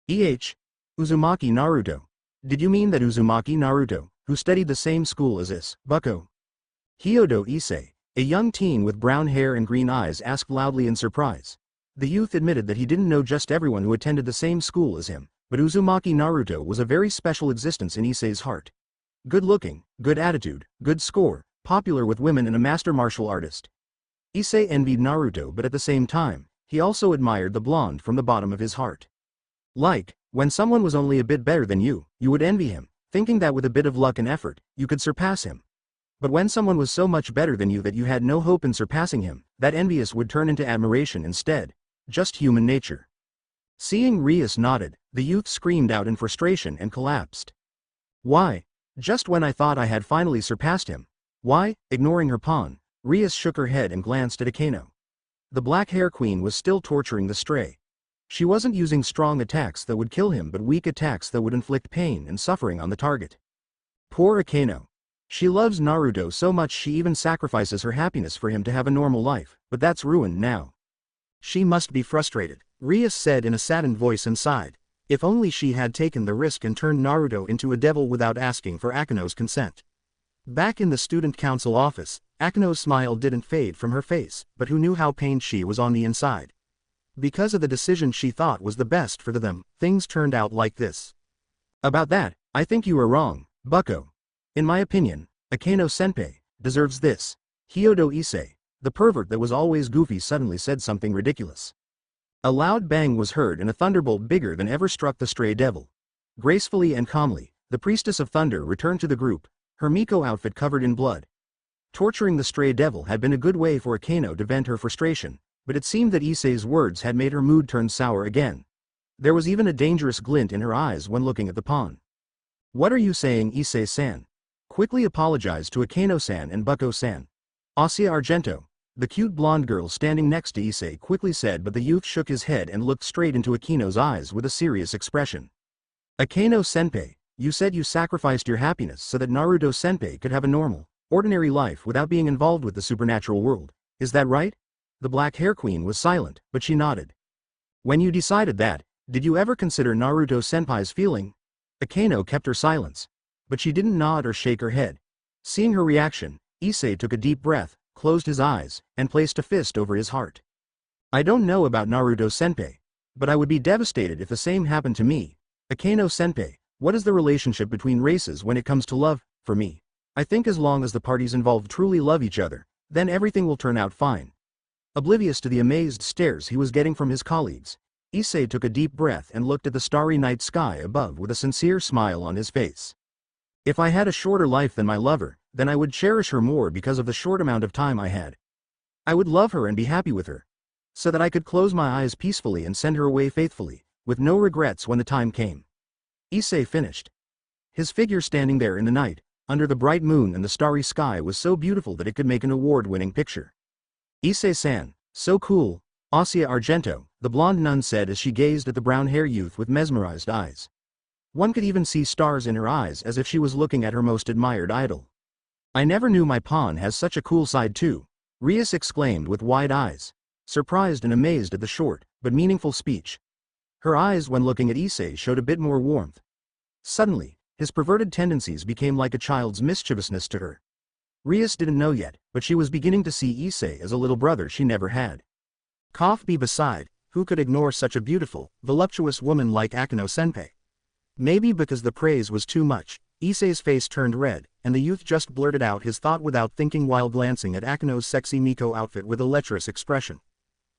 Uzumaki Naruto. Did you mean that Uzumaki Naruto, who studied the same school as us, bucko? Hyodo Issei, a young teen with brown hair and green eyes, asked loudly in surprise. The youth admitted that he didn't know just everyone who attended the same school as him, but Uzumaki Naruto was a very special existence in Issei's heart. Good looking, good attitude, good score, popular with women and a master martial artist. Issei envied Naruto, but at the same time, he also admired the blonde from the bottom of his heart. Like, when someone was only a bit better than you would envy him, thinking that with a bit of luck and effort, you could surpass him. But when someone was so much better than you that you had no hope in surpassing him, that envious would turn into admiration instead. Just human nature. Seeing Rias nodded, the youth screamed out in frustration and collapsed. Why? Just when I thought I had finally surpassed him. Why? Ignoring her pawn, Rias shook her head and glanced at Akeno. The black hair queen was still torturing the stray. She wasn't using strong attacks that would kill him, but weak attacks that would inflict pain and suffering on the target. Poor Akeno. She loves Naruto so much she even sacrifices her happiness for him to have a normal life, but that's ruined now. She must be frustrated, Rias said in a saddened voice and sighed. If only she had taken the risk and turned Naruto into a devil without asking for Akeno's consent. Back in the student council office, Akeno's smile didn't fade from her face, but who knew how pained she was on the inside. Because of the decision she thought was the best for them, things turned out like this. About that, I think you are wrong, bucko. In my opinion, Akeno-senpai deserves this. Hyodo Issei, the pervert that was always goofy, suddenly said something ridiculous. A loud bang was heard and a thunderbolt bigger than ever struck the stray devil. Gracefully and calmly, the priestess of thunder returned to the group, her Miko outfit covered in blood. Torturing the stray devil had been a good way for Akeno to vent her frustration, but it seemed that Issei's words had made her mood turn sour again. There was even a dangerous glint in her eyes when looking at the pawn. What are you saying, Issei-san? Quickly apologized to Akeno-san and Bucko-san. Asia Argento, the cute blonde girl standing next to Issei, quickly said, but the youth shook his head and looked straight into Akeno's eyes with a serious expression. Akeno-senpai, you said you sacrificed your happiness so that Naruto-senpai could have a normal, ordinary life without being involved with the supernatural world, is that right? The black hair queen was silent, but she nodded. When you decided that, did you ever consider Naruto-senpai's feeling? Akeno kept her silence, but she didn't nod or shake her head. Seeing her reaction, Issei took a deep breath, closed his eyes, and placed a fist over his heart. I don't know about Naruto-senpai, but I would be devastated if the same happened to me. Akeno-senpai, what is the relationship between races when it comes to love? For me, I think as long as the parties involved truly love each other, then everything will turn out fine. Oblivious to the amazed stares he was getting from his colleagues, Issei took a deep breath and looked at the starry night sky above with a sincere smile on his face. If I had a shorter life than my lover, then I would cherish her more because of the short amount of time I had. I would love her and be happy with her, so that I could close my eyes peacefully and send her away faithfully, with no regrets when the time came. Issei finished. His figure standing there in the night, under the bright moon and the starry sky, was so beautiful that it could make an award-winning picture. Issei-san, so cool, Asia Argento, the blonde nun said as she gazed at the brown-haired youth with mesmerized eyes. One could even see stars in her eyes as if she was looking at her most admired idol. I never knew my pawn has such a cool side too, Rias exclaimed with wide eyes, surprised and amazed at the short, but meaningful speech. Her eyes when looking at Issei showed a bit more warmth. Suddenly, his perverted tendencies became like a child's mischievousness to her. Rias didn't know yet, but she was beginning to see Issei as a little brother she never had. Cough be beside, Who could ignore such a beautiful, voluptuous woman like Akeno-senpai? Maybe because the praise was too much, Issei's face turned red, and the youth just blurted out his thought without thinking while glancing at Akeno's sexy Miko outfit with a lecherous expression.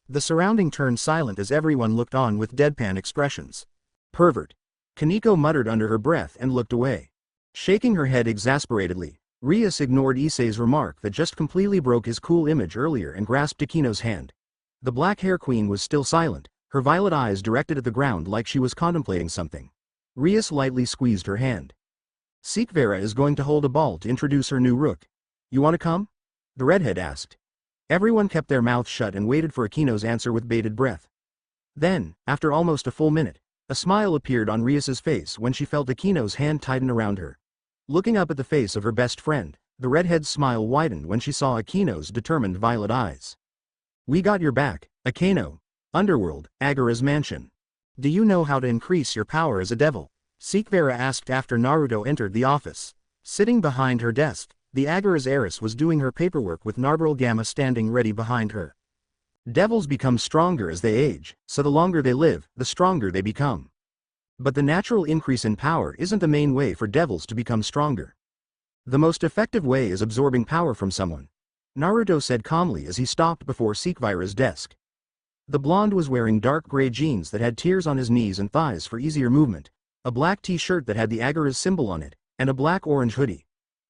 The surrounding turned silent as everyone looked on with deadpan expressions. Pervert. Kaneko muttered under her breath and looked away. Shaking her head exasperatedly, Rias ignored Issei's remark that just completely broke his cool image earlier and grasped Akeno's hand. The black hair queen was still silent, her violet eyes directed at the ground like she was contemplating something. Rias lightly squeezed her hand. Seekvaira is going to hold a ball to introduce her new rook. You want to come? The redhead asked. Everyone kept their mouths shut and waited for Akeno's answer with bated breath. Then, after almost a full minute, a smile appeared on Rias's face when she felt Akeno's hand tighten around her. Looking up at the face of her best friend, the redhead's smile widened when she saw Akeno's determined violet eyes. We got your back, Akeno. Underworld, Agara's mansion. Do you know how to increase your power as a devil? Seekvaira asked after Naruto entered the office. Sitting behind her desk, the Agara's heiress was doing her paperwork with Underworld Gamma standing ready behind her. Devils become stronger as they age, so the longer they live, the stronger they become. But the natural increase in power isn't the main way for devils to become stronger. The most effective way is absorbing power from someone, Naruto said calmly as he stopped before Seekvaira's desk. The blonde was wearing dark gray jeans that had tears on his knees and thighs for easier movement, a black t-shirt that had the Agara's symbol on it, and a black-orange hoodie.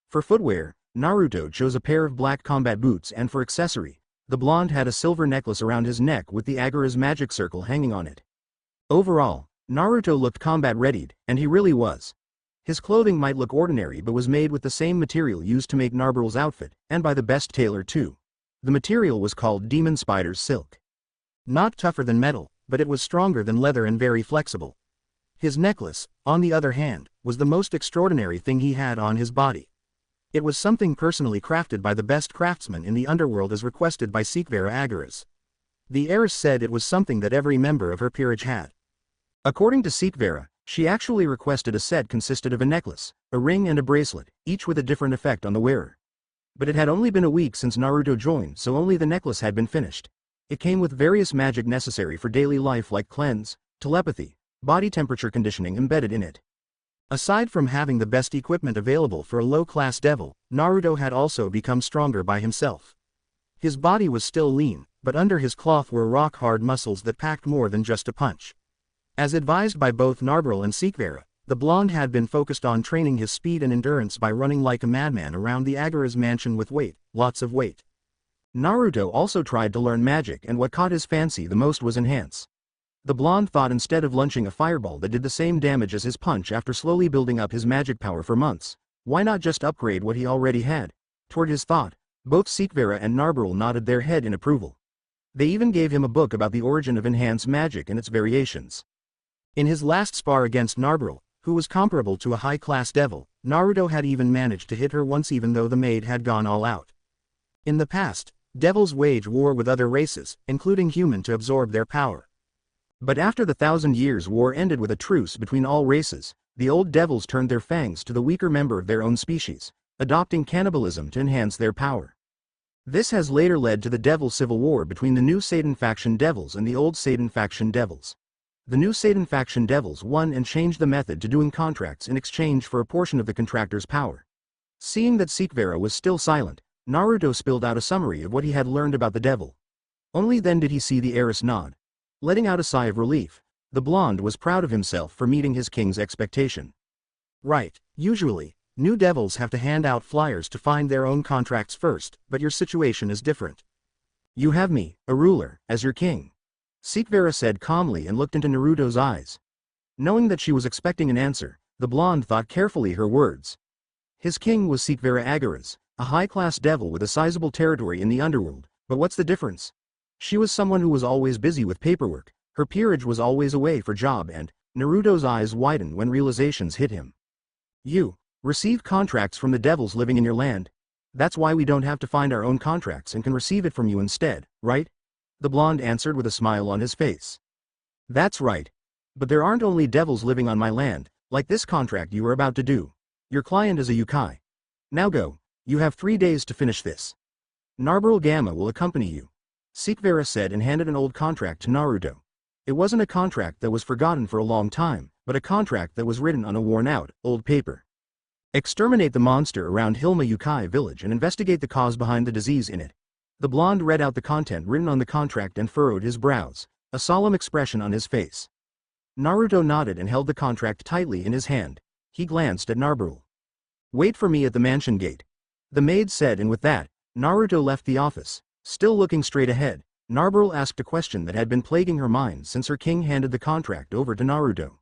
For footwear, Naruto chose a pair of black combat boots, and for accessory, the blonde had a silver necklace around his neck with the Agara's magic circle hanging on it. Overall, Naruto looked combat-readied, and he really was. His clothing might look ordinary but was made with the same material used to make Naruto's outfit, and by the best tailor too. The material was called Demon Spider's silk. Not tougher than metal, but it was stronger than leather and very flexible. His necklace, on the other hand, was the most extraordinary thing he had on his body. It was something personally crafted by the best craftsman in the underworld as requested by Seekvaira Agaras. The heiress said it was something that every member of her peerage had. According to Seekvaira, she actually requested a set consisted of a necklace, a ring and a bracelet, each with a different effect on the wearer. But it had only been a week since Naruto joined, so only the necklace had been finished. It came with various magic necessary for daily life like cleanse, telepathy, body temperature conditioning embedded in it. Aside from having the best equipment available for a low-class devil, Naruto had also become stronger by himself. His body was still lean, but under his cloth were rock-hard muscles that packed more than just a punch. As advised by both Naruto and Seekvaira, the blonde had been focused on training his speed and endurance by running like a madman around the Agara's mansion with weight, lots of weight. Naruto also tried to learn magic, and what caught his fancy the most was enhance. The blonde thought instead of launching a fireball that did the same damage as his punch after slowly building up his magic power for months, why not just upgrade what he already had? Toward his thought, both Seekvaira and Naruto nodded their head in approval. They even gave him a book about the origin of enhanced magic and its variations. In his last spar against Naruto, who was comparable to a high-class devil, Naruto had even managed to hit her once even though the maid had gone all out. In the past, devils wage war with other races, including human, to absorb their power. But after the 1,000 Years' War ended with a truce between all races, the old devils turned their fangs to the weaker member of their own species, adopting cannibalism to enhance their power. This has later led to the Devil Civil War between the new Satan faction devils and the old Satan faction devils. The new Satan faction devils won and changed the method to doing contracts in exchange for a portion of the contractor's power. Seeing that Seekvaira was still silent, Naruto spilled out a summary of what he had learned about the devil. Only then did he see the heiress nod. Letting out a sigh of relief, the blonde was proud of himself for meeting his king's expectation. Right, usually, new devils have to hand out flyers to find their own contracts first, but your situation is different. You have me, a ruler, as your king. Seekvaira said calmly and looked into Naruto's eyes. Knowing that she was expecting an answer, the blonde thought carefully her words. His king was Seekvaira Agaras, a high-class devil with a sizable territory in the underworld, but what's the difference? She was someone who was always busy with paperwork, her peerage was always away for job, and Naruto's eyes widened when realizations hit him. You receive contracts from the devils living in your land. That's why we don't have to find our own contracts and can receive it from you instead, right? The blonde answered with a smile on his face. That's right. But there aren't only devils living on my land, like this contract you are about to do. Your client is a yokai. Now go, you have 3 days to finish this. Underworld Gamma will accompany you. Seekvaira said and handed an old contract to Naruto. It wasn't a contract that was forgotten for a long time, but a contract that was written on a worn-out, old paper. Exterminate the monster around Hilma Yukai village and investigate the cause behind the disease in it. The blonde read out the content written on the contract and furrowed his brows, a solemn expression on his face. Naruto nodded and held the contract tightly in his hand. He glanced at Narbrul. Wait for me at the mansion gate. The maid said, and with that, Naruto left the office. Still looking straight ahead, Narbrul asked a question that had been plaguing her mind since her king handed the contract over to Naruto.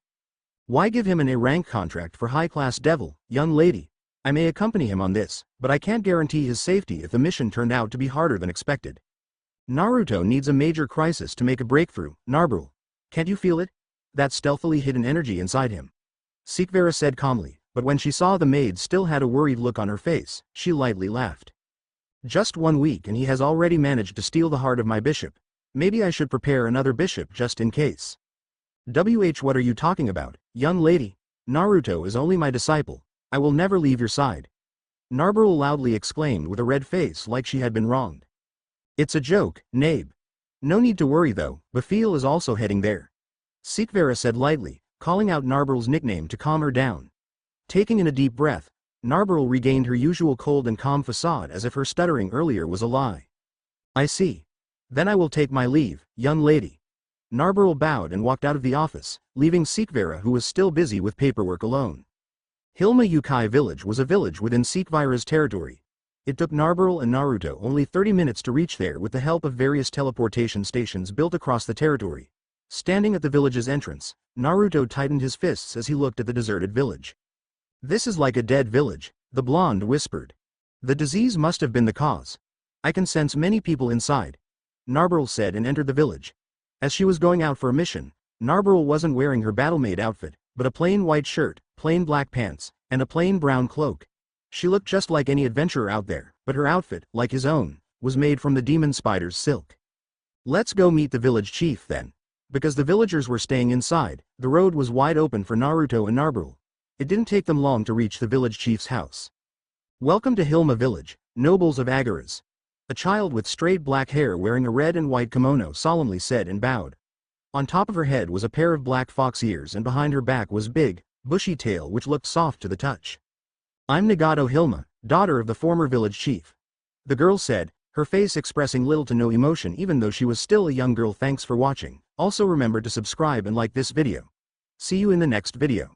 Why give him an A-rank contract for high-class devil, young lady? I may accompany him on this, but I can't guarantee his safety if the mission turned out to be harder than expected. Naruto needs a major crisis to make a breakthrough. Narbrul, can't you feel it? That stealthily hidden energy inside him. Seekvaira said calmly, but when she saw the maid still had a worried look on her face, she lightly laughed. Just 1 week and he has already managed to steal the heart of my bishop. Maybe I should prepare another bishop just in case. What are you talking about, young lady? Naruto is only my disciple. I will never leave your side. Narbrul loudly exclaimed with a red face like she had been wronged. It's a joke, Nabe. No need to worry though, Bafil is also heading there. Seekvaira said lightly, calling out Narbrul's nickname to calm her down. Taking in a deep breath, Narbrul regained her usual cold and calm facade as if her stuttering earlier was a lie. I see. Then I will take my leave, young lady. Narbrul bowed and walked out of the office, leaving Seekvaira who was still busy with paperwork alone. Hilma Yukai village was a village within Seekvaira's territory. It took Narbrul and Naruto only 30 minutes to reach there with the help of various teleportation stations built across the territory. Standing at the village's entrance, Naruto tightened his fists as he looked at the deserted village. This is like a dead village, the blonde whispered. The disease must have been the cause. I can sense many people inside. Narbrul said and entered the village. As she was going out for a mission, Narbrul wasn't wearing her battle-maid outfit, but a plain white shirt, plain black pants, and a plain brown cloak. She looked just like any adventurer out there, but her outfit, like his own, was made from the demon spider's silk. Let's go meet the village chief then. Because the villagers were staying inside, the road was wide open for Naruto and Narbrul. It didn't take them long to reach the village chief's house. Welcome to Hilma village, nobles of Agaras. A child with straight black hair wearing a red and white kimono solemnly said and bowed. On top of her head was a pair of black fox ears and behind her back was big, bushy tail which looked soft to the touch. I'm Nagato Hilma, daughter of the former village chief. The girl said, her face expressing little to no emotion even though she was still a young girl. Thanks for watching. Also remember to subscribe and like this video. See you in the next video.